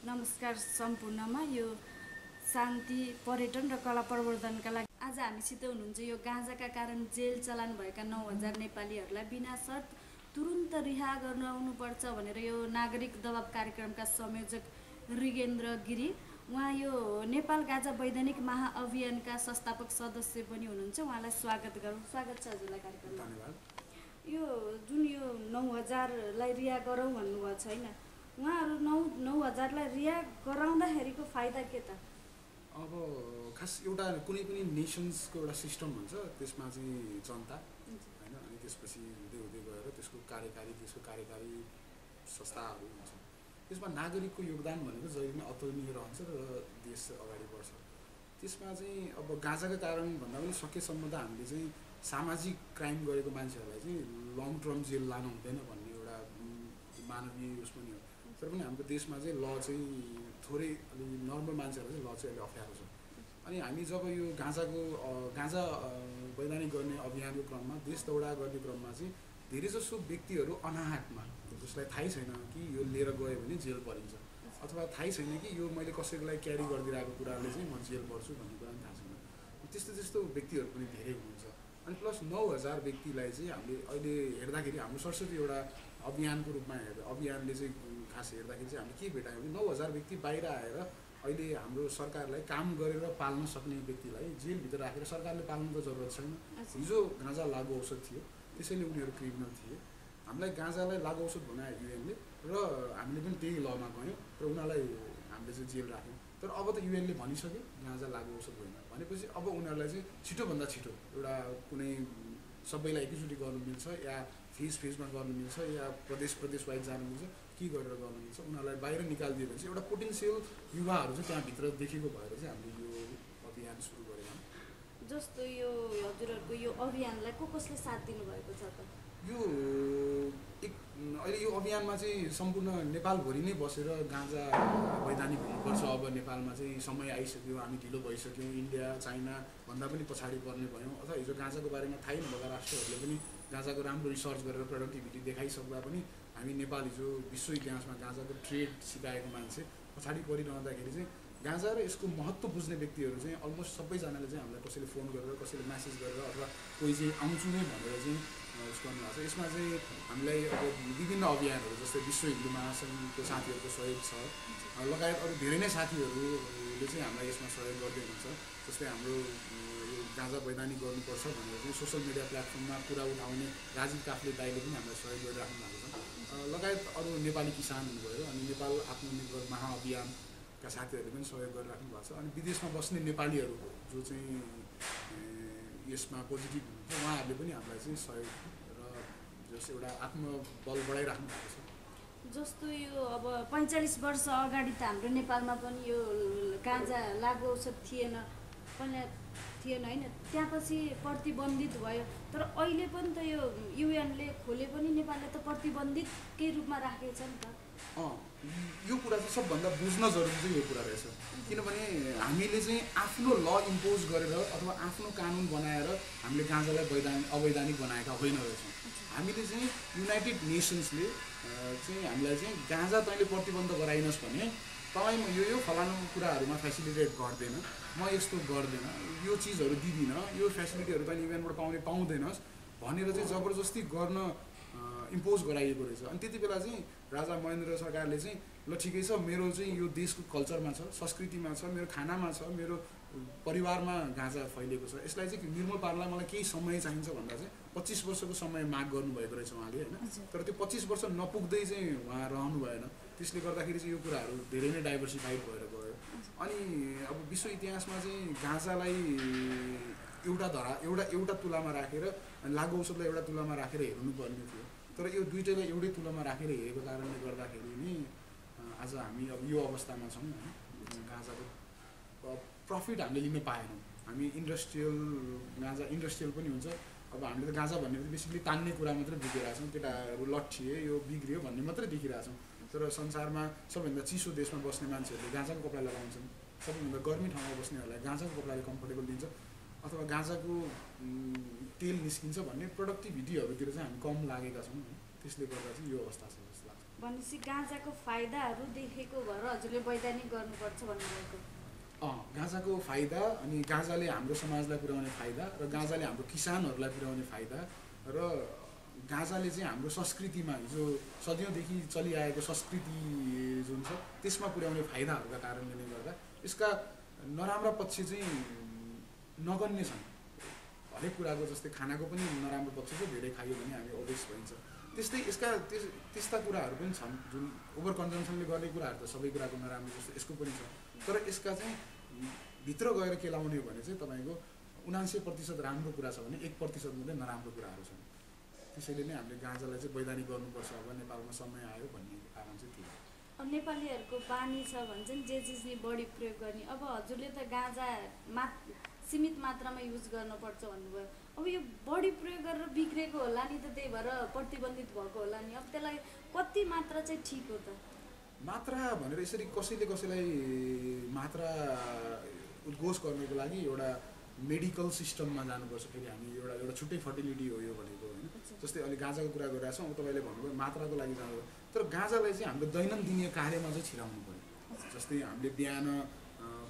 नमस्कार सम्पूर्णमा यो शान्ति पर्यटन र कला प्रवर्धनका लागि आज हामीसित हुनुहुन्छ यो गाँजाका कारण जेल चलान भएका 9000 नेपालीहरूलाई बिना शर्त तुरुन्त रिहा गराउनुपर्छ भनेर यो नागरिक दबाव कार्यक्रमका संयोजक रिगेन्द्र गिरी उहाँ यो नेपाल गाँजा वैधानिक महाअभियानका संस्थापक सदस्य पनि हुनुहुन्छ। उहाँलाई स्वागत गरौँ। स्वागत छ हजुरलाई कार्यक्रममा। धन्यवाद। यो जुन यो 9000लाई रिहा गरौँ भन्नुभएको छैन, उहाँहरू 9000लाई रिहा गराउँदाखेरिको फाइदा के त? अब खास एउटा कुनै पनि नेसन्सको एउटा सिस्टम हुन्छ, त्यसमा चाहिँ जनता होइन, अनि त्यसपछि हुँदै हुँदै गएर त्यसको कार्यकारी संस्थाहरू हुन्छ। त्यसमा नागरिकको योगदान भनेको जहिले पनि अतुलनीय रहन्छ र देश अगाडि बढ्छ। त्यसमा चाहिँ अब गाँजाका कारण भन्दा पनि सकेसम्म त हामीले चाहिँ सामाजिक क्राइम गरेको मान्छेहरूलाई चाहिँ लङ टर्म जेल लानु हुँदैन भन्ने एउटा मानवीय उस पनि हो। तर पनि हाम्रो देशमा चाहिँ ल चाहिँ थोरै अलि नर्मल मान्छेहरूलाई चाहिँ ल चाहिँ अलि अप्ठ्यारो छ। अनि हामी जब यो गाँजा वैधानिक गर्ने अभियानको क्रममा देश दौडा गर्ने क्रममा चाहिँ धेरैजसो व्यक्तिहरू अनाहकमा, जसलाई थाहै छैन कि यो लिएर गयो भने जेल परिन्छ, अथवा थाहै छैन कि यो मैले कसैकोलाई क्यारी गरिदिरहेको कुराले चाहिँ म जेल पर्छु भन्ने कुरा पनि थाहा छैन। त्यस्तो व्यक्तिहरू पनि धेरै हुनुहुन्छ। अनि प्लस 9000 व्यक्तिलाई चाहिँ हामीले अहिले हेर्दाखेरि हाम्रो सरस्वती एउटा अभियानको रूपमा अभियानले चाहिँ खास हेर्दाखेरि चाहिँ हामीले के भेटायौँ भने 9000 व्यक्ति बाहिर आएर अहिले हाम्रो सरकारलाई काम गरेर पाल्न सक्ने व्यक्तिलाई जेलभित्र राखेर सरकारले पाल्नु त जरुरत छैन। हिजो गाँजा लागु औषध थियो, त्यसैले उनीहरू क्रिमिनल थिए। हामीलाई गाँजालाई लागु औषध बनायो युएनले र हामीले पनि त्यही लमा गयौँ र उनीहरूलाई हामीले चाहिँ जेल राख्यौँ। तर अब त युएनले भनिसक्यो गाँजा लागु औषध होइन भनेपछि अब उनीहरूलाई चाहिँ छिटोभन्दा छिटो एउटा कुनै सबैलाई एकैचोटि गर्नु मिल्छ या फेजमा गर्नु मिल्छ या प्रदेश वाइज जानु मिल्छ, के गरेर गर्नु मिल्छ, उनीहरूलाई बाहिर निकालिदियो भने चाहिँ एउटा पोटेन्सियल युवाहरू चाहिँ त्यहाँभित्र देखेको भएर चाहिँ हामीले यो अभियान सुरु गरेका हौँ। जस्तो यो हजुरहरूको यो अभियानलाई कसले साथ दिनुभएको छ त? यो अहिले यो अभियानमा चाहिँ सम्पूर्ण नेपालभरि नै बसेर गाँजा वैधानिक हुनुपर्छ। अब नेपालमा चाहिँ समय आइसक्यो, हामी ढिलो भइसक्यौँ, इन्डिया चाइना भन्दा पनि पछाडि पर्ने भयौँ। अथवा हिजो गाँजाको बारेमा थाहै नभएका राष्ट्रहरूले पनि गाँजाको राम्रो रिसर्च गरेर प्रोडक्टिभिटी देखाइसक्दा पनि हामी नेपाल हिजो विश्व इतिहासमा गाँजाको ट्रेड सिकाएको मान्छे पछाडि परिरहँदाखेरि चाहिँ गाँजा र यसको महत्त्व बुझ्ने व्यक्तिहरू चाहिँ अलमोस्ट सबैजनाले चाहिँ हामीलाई कसैले फोन गरेर कसैले म्यासेज गरेर अथवा कोही चाहिँ आउँछु नै भनेर चाहिँ उस गर्नुभएको छ। यसमा चाहिँ हामीलाई अब विभिन्न अभियानहरू जस्तै विश्व हिन्दू महासङ्घको साथीहरूको सहयोग छ, लगायत अरू धेरै नै साथीहरूले चाहिँ हामीलाई यसमा सहयोग गर्दै हुनुहुन्छ। जस्तै हाम्रो यो गाँजा वैधानिक गर्नुपर्छ भनेर चाहिँ सोसियल मिडिया प्लेटफर्ममा कुरा उठाउने राजीव काफ्ले दाइले पनि हामीलाई सहयोग गरिराख्नु भएको छ। लगायत अरू नेपाली किसान हुनुभयो, अनि नेपाल आत्मनिर्भर महाअभियानका साथीहरूले पनि सहयोग गरिराख्नु भएको छ। अनि विदेशमा बस्ने नेपालीहरू जो चाहिँ यसमा पोजिटिभ हुनुहुन्छ उहाँहरूले पनि हामीलाई चाहिँ सहयोग र जस एउटा आत्मबल बढाइराख्नु भएको छ। जस्तो यो अब 45 वर्ष अगाडि त हाम्रो नेपालमा पनि यो गाँजा लागु औषध थिएन होइन, त्यहाँपछि प्रतिबन्धित भयो। तर अहिले पनि त यो युएनले खोले पनि नेपालले त प्रतिबन्धितकै रूपमा राखेको छ नि त। यो कुरा चाहिँ सबभन्दा बुझ्न जरुरी चाहिँ यो कुरा रहेछ, किनभने हामीले चाहिँ आफ्नो ल इम्पोज गरेर अथवा आफ्नो कानुन बनाएर हामीले गाँजालाई अवैधानिक बनाएका होइन रहेछौँ। हामीले चाहिँ युनाइटेड नेसन्सले चाहिँ हामीलाई चाहिँ गाँजा तैँले प्रतिबन्ध गराइनस् भने तँलाई म यो फलानु कुराहरूमा फेसिलिटेट गर्दैन, म यस्तो गर्दैन, यो चिजहरू दिँदिनँ, यो फेसिलिटीहरू तैँले युएनबाट पाउँदैनस् भनेर चाहिँ जबरजस्ती गर्न इम्पोज गराइएको रहेछ। अनि त्यति बेला चाहिँ राजा महेन्द्र सरकारले चाहिँ ल ठिकै छ, मेरो चाहिँ यो देशको कल्चरमा छ, संस्कृतिमा छ, मेरो खानामा छ, मेरो परिवारमा गाँजा फैलिएको छ, यसलाई चाहिँ निर्मूल पार्नलाई मलाई केही समय चाहिन्छ भन्दा चाहिँ 25 वर्षको समय माग गर्नुभएको रहेछ उहाँले होइन। तर त्यो 25 वर्ष नपुग्दै चाहिँ उहाँ रहनु भएन। त्यसले गर्दाखेरि चाहिँ यो कुराहरू धेरै नै डाइभर्सिफाइड भएर गयो। अनि अब विश्व इतिहासमा चाहिँ गाँजालाई एउटा तुलामा राखेर लागु औषधलाई एउटा तुलामा राखेर हेर्नुपर्ने थियो। तर यो दुईटैलाई एउटै तुलामा राखेर हेरेको कारणले गर्दाखेरि नै आज हामी अब यो अवस्थामा छौँ होइन। गाँजाको प्रफिट हामीले लिन पाएनौँ। हामी गाँजा इन्डस्ट्रियल पनि हुन्छ। अब हामीले त गाँजा भन्ने बेसिकली तान्ने कुरा मात्रै बुझिरहेछौँ, केटाहरू लट्ठिए यो बिग्रियो भन्ने मात्रै देखिरहेछौँ। तर संसारमा सबैभन्दा चिसो देशमा बस्ने मान्छेहरूले गाँजाको कपडा लगाउँछन्, सबैभन्दा गर्मी ठाउँमा बस्नेहरूलाई गाँजाको कपडाले कम्फर्टेबल दिन्छ, अथवा गाँजाको तेल निस्किन्छ भन्ने प्रोडक्टिभिटीहरूतिर चाहिँ हामी कम लागेका छौँ। त्यसले गर्दा चाहिँ यो अवस्था छ जस्तो लाग्छ। भनेपछि गाँजाको फाइदाहरू देखेको भएर हजुरले वैधानिक गर्नुपर्छ भन्नुभएको? गाँजाको फाइदा अनि गाँजाले हाम्रो समाजलाई पुर्याउने फाइदा र गाँजाले हाम्रो किसानहरूलाई पुर्याउने फाइदा र गाँजाले चाहिँ हाम्रो संस्कृतिमा हिजो सदियौँदेखि चलिआएको संस्कृति जुन छ त्यसमा पुर्याउने फाइदाहरूका कारणले नै गर्दा यसका नराम्रा पक्ष चाहिँ नगन्य छन्। हरेक कुराको जस्तै खानाको पनि नराम्रो पक्ष छ, धेरै खायो भने हामी ओबेस भइन्छ। त्यस्तै यसका त्यस्ता कुराहरू पनि छन् जुन ओभर कन्जम्सनले गर्ने कुराहरू त सबै कुराको नराम्रो जस्तो यसको पनि छ। तर यसका चाहिँ भित्र गएर के लाउने हो भने चाहिँ तपाईँको 79% राम्रो कुरा छ भने 1% मात्रै नराम्रो कुराहरू छन्। त्यसैले नै हामीले गाँजालाई चाहिँ वैधानिक गर्नुपर्छ अब नेपालमा समय आयो भन्ने कारण चाहिँ थियो। अब नेपालीहरूको बानी छ भन्छन् जे चिज नि बढी प्रयोग गर्ने। अब हजुरले त गाँजा सीमित मात्रामा युज गर्नुपर्छ भन्नुभयो। अब यो बढी प्रयोग गरेर बिग्रेको होला नि त, त्यही भएर प्रतिबन्धित भएको होला नि। अब त्यसलाई कति मात्रा चाहिँ ठिक हो त? मात्रा भनेर यसरी कसैलाई मात्रा उद्घोष गर्नको लागि एउटा मेडिकल सिस्टममा जानुपर्छ। फेरि हामी एउटा छुट्टै फर्टिलिटी हो यो भनेको होइन। जस्तै अहिले गाँजाको कुरा गरिरहेको छौँ, तपाईँले भन्नुभयो मात्राको लागि जानु, तर गाँजालाई चाहिँ हाम्रो दैनन्दिन कार्यमा चाहिँ छिराउनु पऱ्यो। जस्तै हामीले बिहान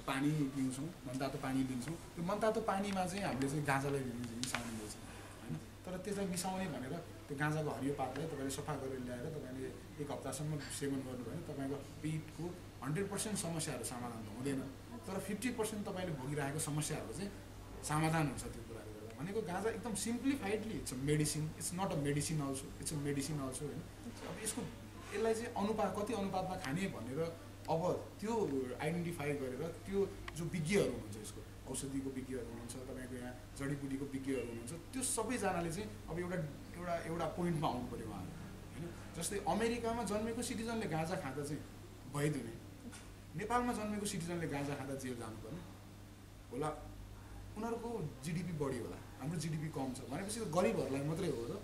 पानी पिउँछौँ, मनतातो पानी लिन्छौँ, त्यो मनतातो पानीमा चाहिँ हामीले चाहिँ गाँजालाई मिसाउने गर्छ होइन। तर त्यसलाई मिसाउने भनेर त्यो गाँजाको हरियो पातलाई तपाईँले सफा गरेर ल्याएर तपाईँले 1 हप्तासम्म सेवन गर्नुभयो भने तपाईँको पेटको 100% समस्याहरू समाधान त हुँदैन, तर 50% तपाईँले भोगिरहेको समस्याहरूको चाहिँ समाधान हुन्छ त्यो कुराले गर्दा। भनेको गाँजा एकदम simplifiedly it's a medicine, it's not a medicine also, it's a medicine also होइन। अब यसलाई चाहिँ कति अनुपातमा खाने भनेर अब त्यो आइडेन्टिफाई गरेर त्यो जो विज्ञहरू हुनुहुन्छ, यसको औषधिको विज्ञहरू हुनुहुन्छ, तपाईँको यहाँ जडीबुटीको विज्ञहरू हुनुहुन्छ, त्यो सबैजनाले चाहिँ अब एउटा पोइन्टमा आउनु पऱ्यो उहाँहरू होइन। जस्तै अमेरिकामा जन्मेको सिटिजनले गाँजा खाँदा चाहिँ वैध हुने, नेपालमा जन्मेको सिटिजनले गाँजा खाँदा जेल जानुपर्ने होला। उनीहरूको जिडिपी बढी होला, हाम्रो जिडिपी कम छ भनेपछि गरिबहरूलाई मात्रै हो र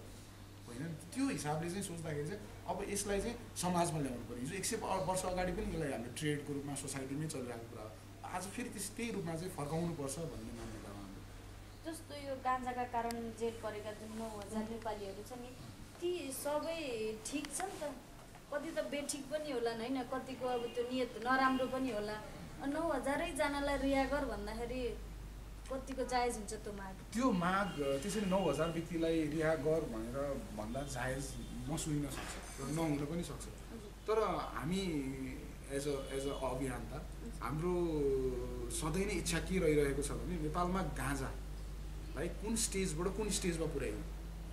होइन। त्यो हिसाबले चाहिँ सोच्दाखेरि चाहिँ अब यसलाई चाहिँ समाजमा ल्याउनु पऱ्यो। हिजो 100 वर्ष अगाडि पनि यसलाई हामीले ट्रेडको रूपमा सोसाइटीमै चलिरहेको कुरा हो, आज फेरि त्यही रूपमा चाहिँ फर्काउनुपर्छ भन्ने मान्यता हो हाम्रो। जस्तो यो गाँजाका कारण जेल परेका जुन 9,000 नेपालीहरू छन् नि, ती सबै ठिक छ नि त? कति त बेठिक पनि होला होइन, कतिको अब त्यो नियत नराम्रो पनि होला। 9,000 जनालाई रिहा गर भन्दाखेरि कतिको जायज हुन्छ त्यो माग? त्यो माग त्यसरी 9,000 व्यक्तिलाई रिहा गर भनेर भन्दा जायज नसुनिन सक्छ र नहुन पनि सक्छ। तर हामी एज अ अभियन्ता हाम्रो सधैँ नै इच्छा के रहिरहेको छ भने नेपालमा गाँजालाई कुन स्टेजबाट कुन स्टेजमा पुर्याइयो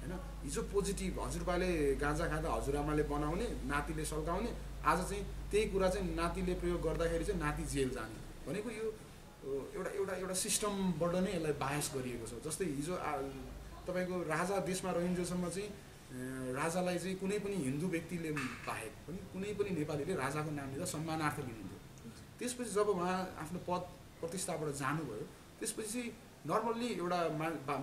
होइन। हिजो पोजिटिभ हजुरबाले गाँजा खाँदा हजुरआमाले बनाउने, नातिले सल्काउने, आज चाहिँ त्यही कुरा चाहिँ नातिले प्रयोग गर्दाखेरि चाहिँ नाति जेल जाने भनेको यो एउटा सिस्टमबाट नै यसलाई बायस गरिएको छ। जस्तै हिजो तपाईँको राजा देशमा रहन्जेलसम्म चाहिँ राजालाई चाहिँ कुनै पनि हिन्दू व्यक्तिले बाहेक पनि कुनै पनि नेपालीले राजाको नाम लिँदा सम्मानार्थ लिनुहुन्थ्यो। त्यसपछि जब उहाँ आफ्नो पद प्रतिष्ठाबाट जानुभयो त्यसपछि चाहिँ नर्मल्ली एउटा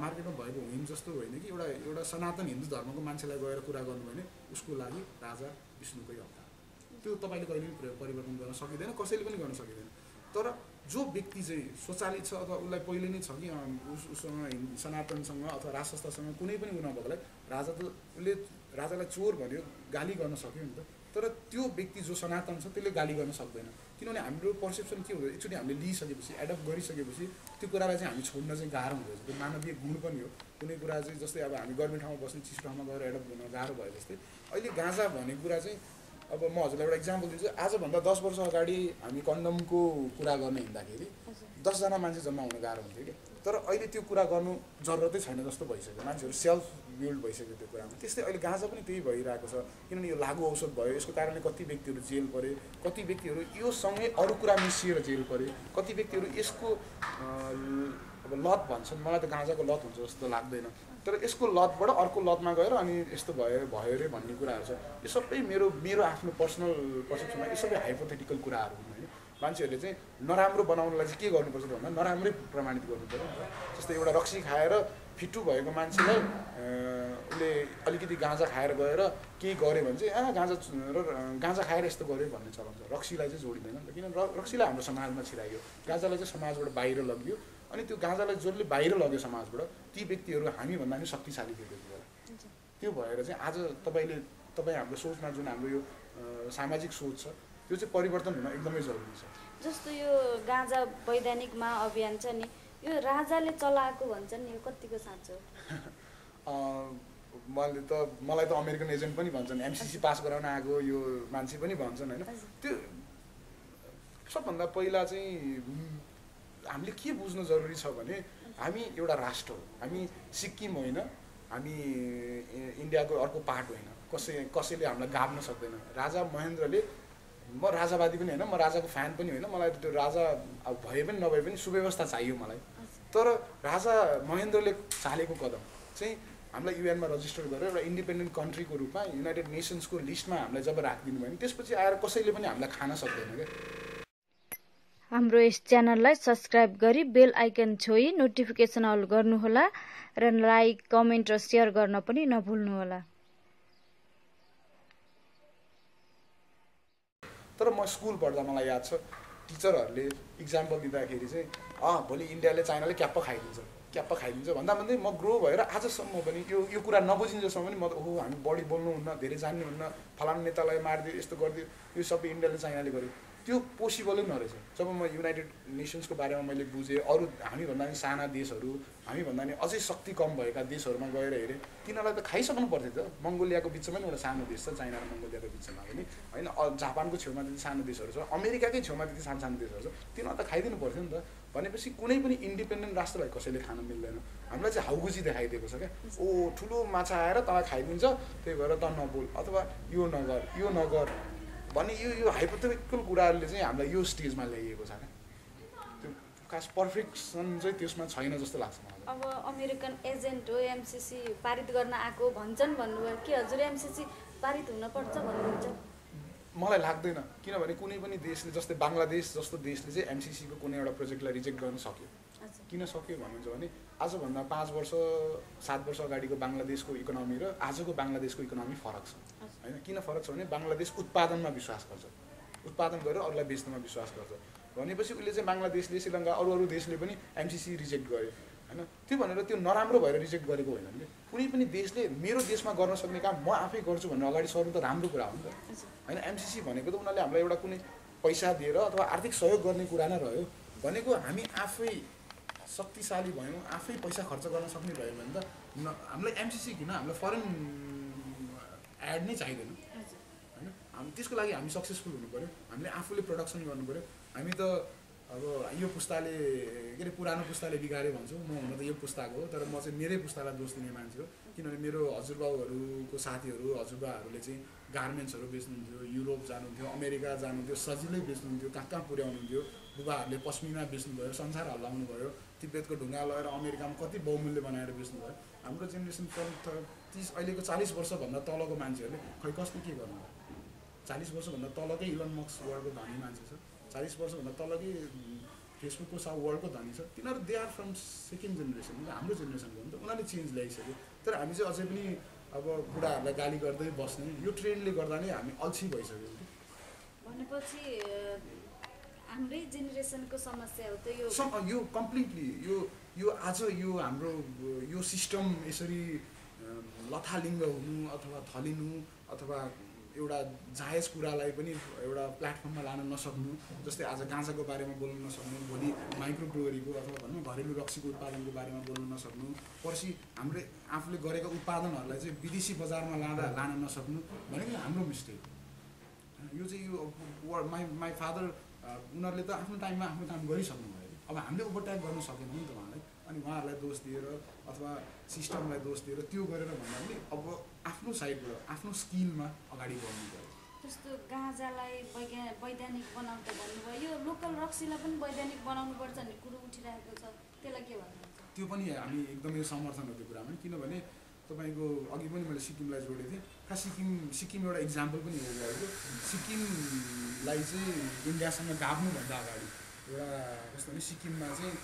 मार्केटमा भएको हुइम जस्तो होइन कि एउटा सनातन हिन्दू धर्मको मान्छेलाई गएर कुरा गर्नु भने उसको लागि राजा विष्णुकै अवतार, त्यो तपाईँले कहिले पनि परिवर्तन गर्न सकिँदैन, कसैले पनि गर्न सकिँदैन। तर जो व्यक्ति चाहिँ स्वचालित छ अथवा उसलाई पहिले नै छ कि उसँग सनातनसँग अथवा राजसंस्थासँग कुनै पनि उ नभएकोलाई उसले राजालाई चोर भन्यो, गाली गर्न सक्यो नि त। तर त्यो व्यक्ति जो सनातन छ त्यसले गाली गर्न सक्दैन, किनभने हाम्रो पर्सेप्सन के हुन्छ, एकचोटि हामीले लिइसकेपछि एडप्ट गरिसकेपछि त्यो कुरालाई चाहिँ हामी छोड्न चाहिँ गाह्रो हुँदैछ। त्यो मानवीय गुण पनि हो। कुनै कुरा चाहिँ जस्तै अब हामी गर्मी ठाउँमा बस्ने चिसो ठाउँमा गएर एडप्ट गर्न गाह्रो भयो जस्तै अहिले गाँजा भन्ने कुरा चाहिँ अब म हजुरलाई एउटा इक्जाम्पल दिन्छु। आजभन्दा 10 वर्ष अगाडि हामी कन्डमको कुरा गर्न हिँड्दाखेरि 10 जना मान्छे जम्मा हुन गाह्रो हुन्थ्यो कि, तर अहिले त्यो कुरा गर्नु जरुरतै छैन जस्तो भइसक्यो, मान्छेहरू सेल्फ बिल्ड भइसक्यो त्यो कुरामा। त्यस्तै अहिले गाँजा पनि त्यही भइरहेको छ, किनभने यो लागु औषध भयो, यसको कारणले कति व्यक्तिहरू जेल परे, कति व्यक्तिहरू यो सँगै अरू कुरा मिसिएर जेल परे, कति व्यक्तिहरू यसको अब लत भन्छन्, मलाई त गाँजाको लत हुन्छ जस्तो लाग्दैन, तर यसको लतबाट अर्को लतमा गएर अनि यस्तो भयो अरे भन्ने कुराहरू छ। यो सबै मेरो आफ्नो पर्सनल पर्सेप्सनमा यो सबै हाइपोथेटिकल कुराहरू हुन् होइन। मान्छेहरूले चाहिँ नराम्रो बनाउनलाई चाहिँ के गर्नुपर्छ भन्दा नराम्रै प्रमाणित गर्नु पऱ्यो। जस्तै एउटा रक्सी खाएर फिट्टु भएको मान्छेलाई उसले अलिकति गाँजा खाएर गएर केही गर्यो भने चाहिँ गाँजा खाएर यस्तो गर्यो भन्ने चलन छ। रक्सीलाई चाहिँ जोडिँदैन नि त, किन रक्सीलाई हाम्रो समाजमा छिराइयो, गाँजालाई चाहिँ समाजबाट बाहिर लगियो, अनि त्यो गाँजालाई जसले बाहिर लग्यो समाजबाट ती व्यक्तिहरू हामीभन्दा पनि शक्तिशाली थियो त्यति बेला। त्यो भएर चाहिँ आज तपाईँ हाम्रो सोचमा जुन हाम्रो यो सामाजिक सोच छ त्यो चाहिँ परिवर्तन हुन एकदमै जरुरी छ। जस्तो यो गाँजा वैधानिक महाअभियान छ नि, यो राजाले चलाएको भन्छन् नि, यो कतिको साँचो? मलाई त अमेरिकन एजेन्ट पनि भन्छन्, एमसिसी पास गराउन आएको यो मान्छे पनि भन्छन् होइन। त्यो सबभन्दा पहिला चाहिँ हामीले के बुझ्नु जरुरी छ भने हामी एउटा राष्ट्र हो, हामी सिक्किम होइन, हामी इन्डियाको अर्को पार्ट होइन, कसैले हामीलाई गाभ्न सक्दैन। राजा महेन्द्रले, म राजावादी पनि होइन, म राजाको फ्यान पनि होइन, मलाई त्यो राजा अब भए पनि नभए पनि सुव्यवस्था चाहियो मलाई। तर राजा महेन्द्रले चालेको कदम चाहिँ हामीलाई युएनमा रजिस्टर गरेर एउटा इन्डिपेन्डेन्ट कन्ट्रीको रूपमा युनाइटेड नेसन्सको लिस्टमा हामीलाई जब राखिदिनु भयो भने त्यसपछि आएर कसैले पनि हामीलाई खान सक्दैन क्या। हाम्रो यस च्यानललाई सब्सक्राइब गरी बेल आइकन छोई नोटिफिकेसन अल गर्नुहोला र लाइक, कमेन्ट र सेयर गर्न पनि नभुल्नुहोला। तर म स्कुल पढ्दा मलाई याद छ टिचरहरूले इक्जाम्पल दिँदाखेरि चाहिँ भोलि इन्डियाले चाइनाले क्याप्प खाइदिन्छ भन्दा भन्दै म ग्रो भएर आजसम्म पनि यो कुरा नबुझिन्जेलसम्म पनि म त ओहो हामी बढी बोल्नुहुन्न, धेरै जान्नुहुन्न, फलाना नेतालाई मारिदियो, यस्तो गरिदियो, यो सबै इन्डियाले चाइनाले गर्यो, त्यो पोसिबलै नरहेछ। जब म युनाइटेड नेसन्सको बारेमा मैले बुझेँ, अरू हामीभन्दा नि साना देशहरू, हामीभन्दा नि अझै शक्ति कम भएका देशहरूमा गएर हेरेँ, तिनीहरूलाई त खाइसक्नु पर्थ्यो त। मङ्गोलियाको बिचमा नि एउटा सानो देश छ, चाइना र मङ्गोलियाको बिचमा पनि होइन, जापानको छेउमा त्यति सानो देशहरू छ, अमेरिकाकै छेउमा त्यति सानो सानो देशहरू छ, तिनीहरूलाई त खाइदिनु पर्थ्यो नि त। भनेपछि कुनै पनि इन्डिपेन्डेन्ट राष्ट्रलाई कसैले खान मिल्दैन। हामीलाई चाहिँ हाउगुजी देखाइदिएको छ क्या, ठुलो माछा आएर तँलाई खाइदिन्छ, त्यही भएर त नबोल अथवा यो नगर भन्ने यो हाइपोथेटिकल कुराहरूले चाहिँ हामीलाई यो स्टेजमा ल्याइएको छ क्या। त्यो खास पर्फेक्सन चाहिँ त्यसमा छैन जस्तो लाग्छ मलाई। अब अमेरिकन एजेन्ट हो, एमसिसी पारित गर्न आएको भन्छन् भन्नुभयो, के हजुर एमसिसी पारित हुनपर्छ भन्नुहुन्छ? मलाई लाग्दैन, किनभने कुनै पनि देशले, जस्तै बङ्गलादेश जस्तो देशले चाहिँ एमसिसीको कुनै एउटा प्रोजेक्टलाई रिजेक्ट गर्न सक्यो। किन सक्यो भन्नुहुन्छ भने आजभन्दा 5 वर्ष 7 वर्ष अगाडिको बङ्गलादेशको इकोनोमी र आजको बङ्गलादेशको इकोनोमी फरक छ होइन। किन फरक छ भने बङ्गलादेश उत्पादनमा विश्वास गर्छ, उत्पादन गरेर अरूलाई बेच्नमा विश्वास गर्छ। भनेपछि उसले चाहिँ बङ्गलादेशले, श्रीलङ्का, अरू देशले पनि एमसिसी रिजेक्ट गर्यो होइन। त्यो भनेर त्यो नराम्रो भएर रिजेक्ट गरेको होइन कि कुनै पनि देशले मेरो देशमा गर्न सक्ने काम म आफै गर्छु भनेर अगाडि सर्नु त राम्रो कुरा हो नि त होइन। एमसिसी भनेको त उनीहरूले हामीलाई एउटा कुनै पैसा दिएर अथवा आर्थिक सहयोग गर्ने कुरा नै रह्यो। भनेको हामी आफै शक्तिशाली भयौँ, आफै पैसा खर्च गर्न सक्ने भयो भने त हामीलाई एमसिसी किन, हामीलाई फरेन एड नै चाहिँदैन होइन। हामी त्यसको लागि हामी सक्सेसफुल हुनु पऱ्यो, हामीले आफूले प्रोडक्सन गर्नु पऱ्यो। हामी त अब यो पुस्ताले के अरे पुरानो पुस्ताले बिगाऱ्यो भन्छौँ, म हुन त यो पुस्ताको हो, तर म चाहिँ मेरै पुस्तालाई दोष दिने मान्छे हो। किनभने मेरो हजुरबाउहरूको साथीहरू, हजुरबाहरूले चाहिँ गार्मेन्ट्सहरू बेच्नुहुन्थ्यो, युरोप जानुहुन्थ्यो, अमेरिका जानुहुन्थ्यो, सजिलै बेच्नुहुन्थ्यो, कहाँ पुर्याउनुहुन्थ्यो। बुबाहरूले पस्मिना बेच्नुभयो, संसार हल्लाउनु भयो, तिब्बतको ढुङ्गा लगेर अमेरिकामा कति बहुमूल्य बनाएर बेच्नुभयो। हाम्रो जेनेरेसन 30 अहिलेको 40 वर्षभन्दा तलको मान्छेहरूले खै कसले के गर्नु, 40 वर्षभन्दा तलकै इलन मस्क वर्ल्डको धनी मान्छे छ, 40 वर्षभन्दा तलकै फेसबुकको वर्ल्डको धनी छ। तिनीहरू they are from second generation, हाम्रो जेनेरेसनको हो नि त, उनीहरूले चेन्ज ल्याइसक्यो। तर हामी चाहिँ अझै पनि अब बुढाहरूलाई गाली गर्दै बस्ने, यो ट्रेन्डले गर्दा नै हामी अल्छी भइसक्यो। भनेपछि हाम्रै जेनेरेसनको समस्या हो त यो कम्प्लिटली यो आज यो हाम्रो यो सिस्टम यसरी लथालिङ्ग हुनु अथवा थलिनु अथवा एउटा जायज कुरालाई पनि एउटा प्लेटफर्ममा लान नसक्नु, जस्तै आज गाँजाको बारेमा बोल्न नसक्नु, भोलि माइक्रो ब्रुवरीको अथवा भनौँ घरेलु रक्सीको उत्पादनको बारेमा बोल्न नसक्नु, पर्सि हाम्रो आफूले गरेका उत्पादनहरूलाई चाहिँ विदेशी बजारमा लान नसक्नु भनेको हाम्रो मिस्टेक। यो चाहिँ यो माई फादर उनीहरूले त आफ्नो टाइममा आफ्नो काम गरिसक्नु भयो, अब हामीले ओभरटाइम गर्न सकेनौँ नि त उहाँलाई। अनि उहाँहरूलाई दोष दिएर अथवा सिस्टमलाई दोष दिएर त्यो गरेर भन्दा पनि अब आफ्नो साइडबाट आफ्नो स्किलमा अगाडि बढ्नु पऱ्यो। जस्तो गाँजालाई वैधानिक बनाउनु त भन्नुभयो, यो लोकल रक्सीलाई पनि वैधानिक बनाउनु पर्छ भन्ने कुरो उठिरहेको छ, त्यसलाई के भन्नुहुन्छ? त्यो पनि हामी एकदमै समर्थन हो त्यो कुरामा, किनभने तपाईँको अघि पनि मैले सिक्किमलाई जोडेको थिएँ। खास सिक्किम एउटा इक्जाम्पल पनि हो भएको। सिक्किमलाई चाहिँ इन्डियासँग गाभ्नुभन्दा अगाडि एउटा कस्तो भने सिक्किममा चाहिँ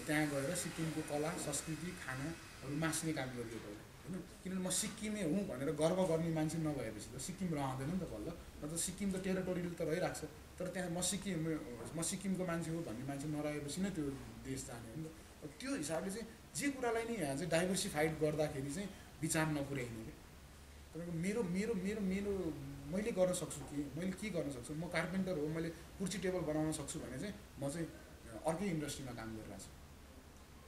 त्यहाँ गएर सिक्किमको कला, संस्कृति, खानाहरू मास्ने काम गरिएको होइन। किनभने म सिक्किमे हुँ भनेर गर्व गर्ने मान्छे नभएपछि त सिक्किम रहँदैन नि त बल्ल, नत्र सिक्किम त टेरिटोरियल त रहिरहेको छ, तर त्यहाँ म सिक्किमको मान्छे हो भन्ने मान्छे नरहेपछि नै त्यो देश जाने हो नि त। त्यो हिसाबले चाहिँ जे कुरालाई नै यहाँ चाहिँ डाइभर्सिफाइड गर्दाखेरि चाहिँ विचार नपुर्याइने क्या। तपाईँको मेरो मेरो मेरो मेरो मैले गर्न सक्छु कि मैले के गर्न सक्छु, म कार्पेन्टर हो, मैले कुर्सी टेबल बनाउन सक्छु भने चाहिँ म चाहिँ अर्कै इन्डस्ट्रीमा काम गरिरहेको छु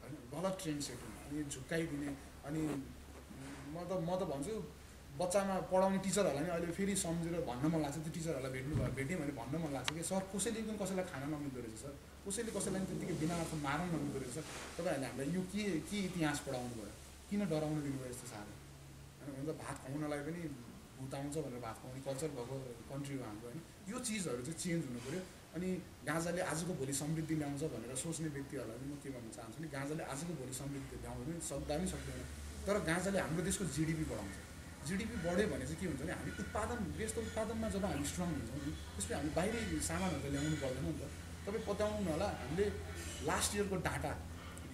होइन। गलत ट्रेन्ड सेटिङ अनि झुक्काइदिने। अनि म त भन्छु बच्चामा पढाउने टिचरहरूलाई नि अहिले फेरि सम्झेर भन्न मन लाग्छ, त्यो टिचरहरूलाई भेट्ने भने भन्न मन लाग्छ कि सर कसैले पनि कसैलाई खान नमिल्दो रहेछ सर, कसैले कसैलाई त्यत्तिकै बिना अर्थ मार्न नमिल्दो रहेछ, तपाईँहरूले हामीलाई यो के इतिहास पढाउनु भयो, किन डराउनु दिनुभयो यस्तो साह्रो होइन। हुन त भात खुवाउनलाई पनि भूत आउँछ भनेर भात खुवाउने कल्चर भएको कन्ट्री हो हाम्रो होइन। यो चिजहरू चाहिँ चेन्ज हुनु पऱ्यो। अनि गाँजाले आजको भोलि समृद्धि ल्याउँछ भनेर सोच्ने व्यक्तिहरूलाई पनि म के भन्न चाहन्छु नि, गाँजाले आजको भोलि समृद्धि ल्याउँदैन, सक्दा पनि सक्दैन। तर गाँजाले हाम्रो देशको जिडिपी बढाउँछ। जिडिपी बढ्यो भने चाहिँ के हुन्छ भने हामी देशको उत्पादनमा जब हामी स्ट्रङ हुन्छौँ नि, त्यसपछि हामी बाहिरी सामानहरू त ल्याउनु पर्दैन नि त। तपाईँ पत्याउनु होला, हामीले लास्ट इयरको डाटा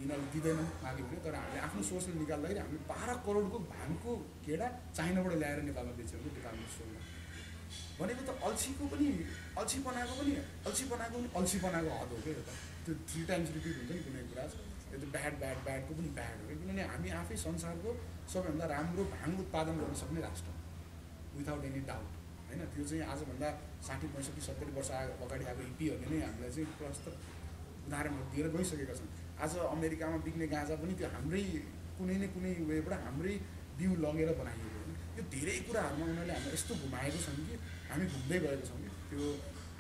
यिनीहरूले दिँदैनन् माग्यो भने, तर हामीले आफ्नो सोर्सले निकाल्दाखेरि हामीले 12 करोडको भाङको गेडा चाइनाबाट ल्याएर नेपालमा बेच्यौँ कि डिपार्टमेन्ट स्टोरमा। भनेको त अल्छीपनाको अल्छीपनाको हद हो क्या यो त। त्यो 3 टाइम्स रिपिट हुन्छ नि कुनै कुरा, यो त ब्याडको पनि ब्याड हो। किनभने हामी आफै संसारको सबैभन्दा राम्रो भाङ उत्पादन गर्न सक्ने राष्ट्र विदाउट एनी डाउट होइन। त्यो चाहिँ आजभन्दा 60, 65, 70 वर्ष अगाडि आएको हिप्पीहरूले नै हामीलाई चाहिँ प्रस्त उदाहरणहरू दिएर गइसकेका छन्। आज अमेरिकामा बिक्ने गाँजा पनि त्यो हाम्रै कुनै न कुनै वेबाट हाम्रै बिउ लगेर बनाइएको हो। यो धेरै कुराहरूमा उनीहरूले हामीलाई यस्तो घुमाएको छन् कि हामी घुम्दै गएको छौँ कि त्यो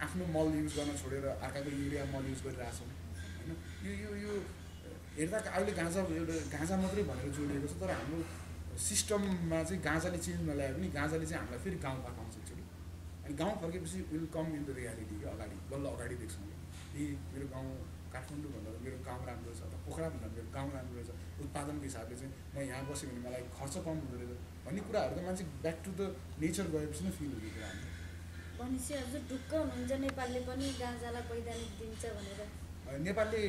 आफ्नो मल युज गर्न छोडेर अर्काको युरिया मल युज गरिरहेछौँ होइन। यो हेर्दा अहिले गाँजा मात्रै भनेर जोडिएको छ, तर हाम्रो सिस्टममा चाहिँ गाँजाले चेन्ज नल्याए पनि गाँजाले चाहिँ हामीलाई फेरि गाउँ फर्काउँछ एक्चुअली। अनि गाउँ फर्केपछि will come in the reality कि बल्ल अगाडि देख्छौँ कि मेरो गाउँ काठमाडौँ भन्दा मेरो गाउँ राम्रो छ, पोखरा भन्दा मेरो गाउँ राम्रो रहेछ, उत्पादनको हिसाबले चाहिँ म यहाँ बसेँ भने मलाई खर्च कम हुँदो रहेछ भन्ने कुराहरू त मान्छे ब्याक टु द नेचर गएपछि नै फिल हुने कुरा हो। भनेपछि हजुर ढुक्क हुनुहुन्छ नेपालले पनि गाँजालाई वैधानिक दिन्छ भनेर? नेपालले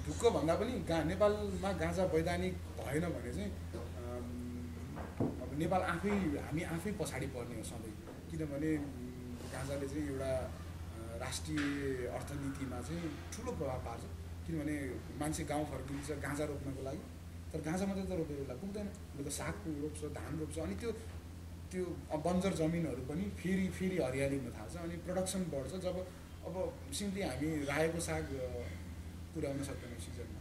ढुक्क भन्दा पनि नेपालमा गाँजा वैधानिक भएन भने चाहिँ अब नेपाल हामी आफै पछाडि पर्ने हो सधैँ। किनभने गाँजाले चाहिँ एउटा राष्ट्रिय अर्थनीतिमा चाहिँ ठुलो प्रभाव पार्छ। किनभने मान्छे गाउँ फर्किन्छ गाँजा रोप्नको लागि, तर गाँजा मात्रै त रोपेको लागि पुग्दैन, उसले त साग रोप्छ, धान रोप्छ, अनि त्यो बन्जर जमिनहरू पनि फेरि हरियाली हुन थाल्छ, अनि प्रोडक्सन बढ्छ। जब अब सिम्पली हामी रायोको साग पुर्याउन सक्दैनौँ सिजनमा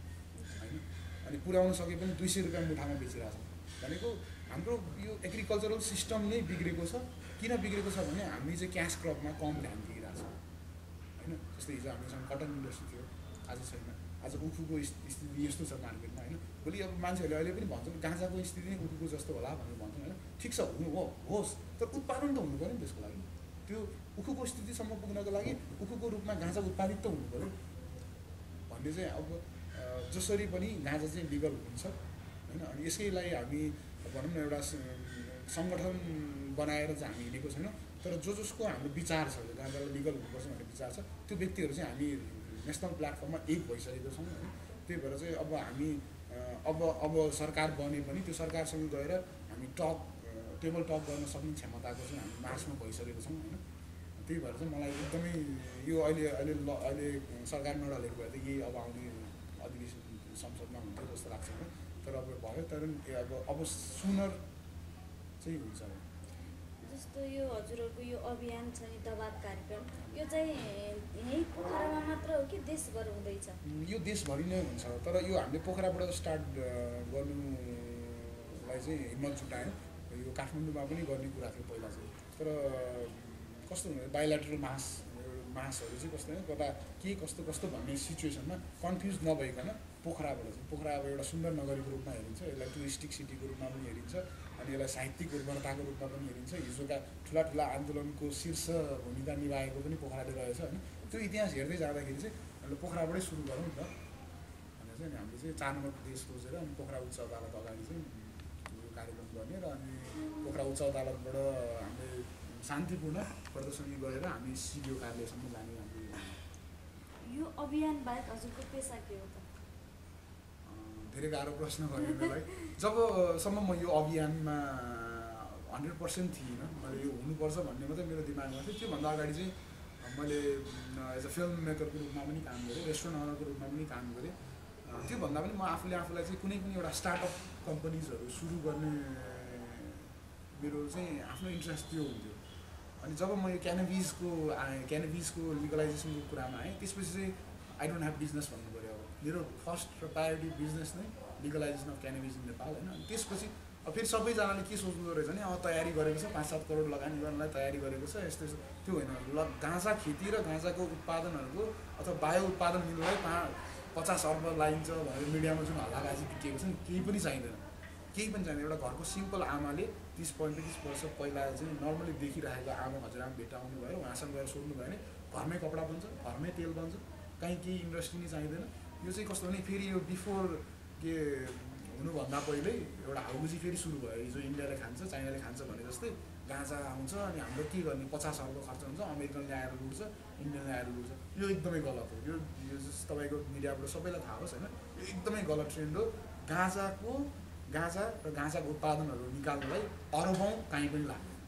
होइन, अनि पुर्याउन सके पनि 200 रुपियाँ मुठामा बेचिरहेछौँ भनेको हाम्रो यो एग्रिकल्चरल सिस्टम नै बिग्रेको छ। किन बिग्रेको छ भने हामी चाहिँ क्यास क्रपमा कम ध्यान दिइरहेछौँ होइन। जस्तै हिजो हामीसँग कटन इन्डस्ट्री थियो, आज छैन। आज उखुको स्थिति यस्तो छ मार्केटमा होइन। भोलि अब मान्छेहरूले अहिले पनि भन्छन् गाँजाको स्थिति नै उखुको जस्तो होला भनेर भन्छन् होइन। ठिक छ, होस्, तर उत्पादन त हुनु पऱ्यो नि त्यसको लागि। त्यो उखुको स्थितिसम्म पुग्नको लागि उखुको रूपमा गाँजा उत्पादित त हुनु पऱ्यो भन्ने चाहिँ अब जसरी पनि गाँजा चाहिँ लिगल हुन्छ होइन। अनि यसैलाई हामी भनौँ न एउटा सङ्गठन बनाएर चाहिँ हामी हिँडेको छैनौँ, तर जसको हाम्रो विचार छ गाँजालाई लिगल हुनुपर्छ भन्ने विचार छ, त्यो व्यक्तिहरू चाहिँ हामी नेसनल प्लेटफर्ममा एक भइसकेको छौँ होइन। त्यही भएर चाहिँ अब हामी अब सरकार बने पनि त्यो सरकारसँग गएर हामी टेबल टक गर्न सक्ने क्षमताको चाहिँ हामी मार्चमा भइसकेको छौँ होइन। त्यही भएर चाहिँ मलाई एकदमै यो अहिले सरकार नढलेको भए त यही अब आउने अधिवेशन संसदमा हुन्थ्यो जस्तो लाग्छ होइन। तर अब भयो, तर अब सुनर चाहिँ हुन्छ। जस्तो यो हजुरहरूको यो अभियान छ नि दबाब कार्यक्रम, यो चाहिँ यहीँ पोखरामा मात्र हो कि देशभर हुँदैछ? यो देशभरि नै हुन्छ, तर यो हामीले पोखराबाट स्टार्ट गर्नुलाई चाहिँ हिम्मत जुटायौँ। यो काठमाडौँमा पनि गर्ने कुरा थियो पहिला चाहिँ, तर कस्तो हुने बाइल्याटरल मासहरू चाहिँ कस्तो होइन, कता के कस्तो भन्ने सिचुएसनमा कन्फ्युज नभइकन पोखराबाट चाहिँ, पोखरा अब एउटा सुन्दर नगरीको रूपमा हेरिन्छ, यसलाई टुरिस्टिक सिटीको रूपमा पनि हेरिन्छ, अनि यसलाई साहित्यिक उर्वरताको रूपमा पनि हेरिन्छ। हिजोका ठुला आन्दोलनको शीर्ष भूमिका निभाएको पनि पोखराले रहेछ होइन। त्यो इतिहास हेर्दै जाँदाखेरि चाहिँ हामीले पोखराबाटै सुरु गरौँ नि त भनेर चाहिँ हामीले चाहिँ 4 नम्बर देश सोचेर अनि पोखरा उच्च अदालत अगाडि चाहिँ यो कार्यक्रम गर्ने र अनि पोखरा उच्च अदालतबाट हामीले शान्तिपूर्ण प्रदर्शनी गरेर हामी सिडिओ कार्यालयसम्म जाने हाम्रो यो अभियान बाहेक हजुरको पेसा के हो त? धेरै गाह्रो प्रश्न भयो मलाई। जबसम्म म यो अभियानमा 100% थिइनँ, मैले यो हुनुपर्छ भन्ने मात्रै मेरो दिमागमा थियो। त्योभन्दा अगाडि चाहिँ मैले एज अ फिल्म मेकरको रूपमा पनि काम गरेँ, रेस्टुरेन्ट ओनरको रूपमा पनि काम गरेँ। त्योभन्दा पनि म आफूलाई चाहिँ कुनै पनि एउटा स्टार्टअप कम्पनीजहरू सुरु गर्ने मेरो चाहिँ आफ्नो इन्ट्रेस्ट त्यो हुन्थ्यो। अनि जब म यो क्यानाबिसको लिगलाइजेसनको कुरामा आएँ त्यसपछि चाहिँ आई डोन्ट ह्याभ बिजनेस भन्नु पऱ्यो। अब मेरो फर्स्ट र प्रायोरिटी बिजनेस नै legalisation of cannabis in Nepal होइन। अनि त्यसपछि अब फेरि सबैजनाले के सोच्दो रहेछ भने अब तयारी गरेको छ 5-7 करोड लगानी गर्नलाई तयारी गरेको छ यस्तो यस्तो, त्यो होइन। गाँजा खेती र गाँजाको उत्पादनहरूको अथवा बायो उत्पादन मिल्नलाई 50 अर्ब लाइन्छ भनेर मिडियामा जुन हल्लाबाजी पिटिएको छ नि, केही पनि चाहिँदैन। एउटा घरको सिम्पल आमाले 30-35 वर्ष पहिला चाहिँ नर्मली देखिरहेको आमा हजुरआमा भेट्टा आउनु भयो, उहाँसँग गएर सोध्नु भयो भने घरमै कपडा बन्छ, घरमै तेल बन्छ, कहीँ केही इन्डस्ट्री नै चाहिँदैन। यो चाहिँ कस्तो भने फेरि यो बिफोर के हुनुभन्दा पहिल्यै एउटा हाउजी फेरि सुरु भयो। हिजो इन्डियाले खान्छ चाइनाले खान्छ भने जस्तै गाँजा आउँछ अनि हाम्रो के गर्ने, 50 अर्ब खर्च हुन्छ, अमेरिकनले आएर लुट्छ, इन्डियनले आएर लुट्छ। यो एकदमै गलत हो। यो तपाईँको मिडियाबाट सबैलाई थाहा होस् होइन, यो एकदमै गलत ट्रेन्ड हो। गाँजा र गाँजाको उत्पादनहरू निकाल्नलाई अरबौँ काहीँ पनि लाग्दैन।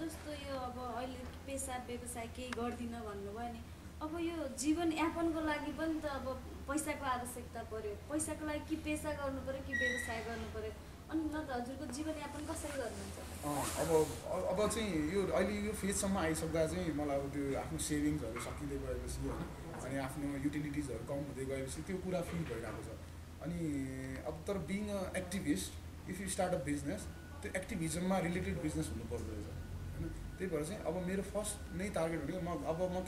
जस्तो यो अब अहिले पेसा व्यवसाय केही गर्दिनँ भन्नुभयो नि, अब यो जीवनयापनको लागि पनि त अब पैसाको आवश्यकता पर्यो। पैसाको लागि कि पेसा गर्नु पऱ्यो कि व्यवसाय गर्नु पऱ्यो, अनि न त हजुरको जीवनयापन कसरी गर्नुहुन्छ? अब चाहिँ यो अहिले यो फेजसम्म आइसक्दा चाहिँ मलाई अब त्यो आफ्नो सेभिङ्सहरू सकिँदै गएपछि होइन, अनि आफ्नो युटिलिटिजहरू कम हुँदै गएपछि त्यो कुरा फिल भइरहेको छ। अनि अब तर being a activist, if you start a business, त्यो एक्टिभिजममा रिलेटेड बिजनेस हुनुपर्दो रहेछ होइन। त्यही भएर चाहिँ अब मेरो फर्स्ट नै टार्गेट भनेको म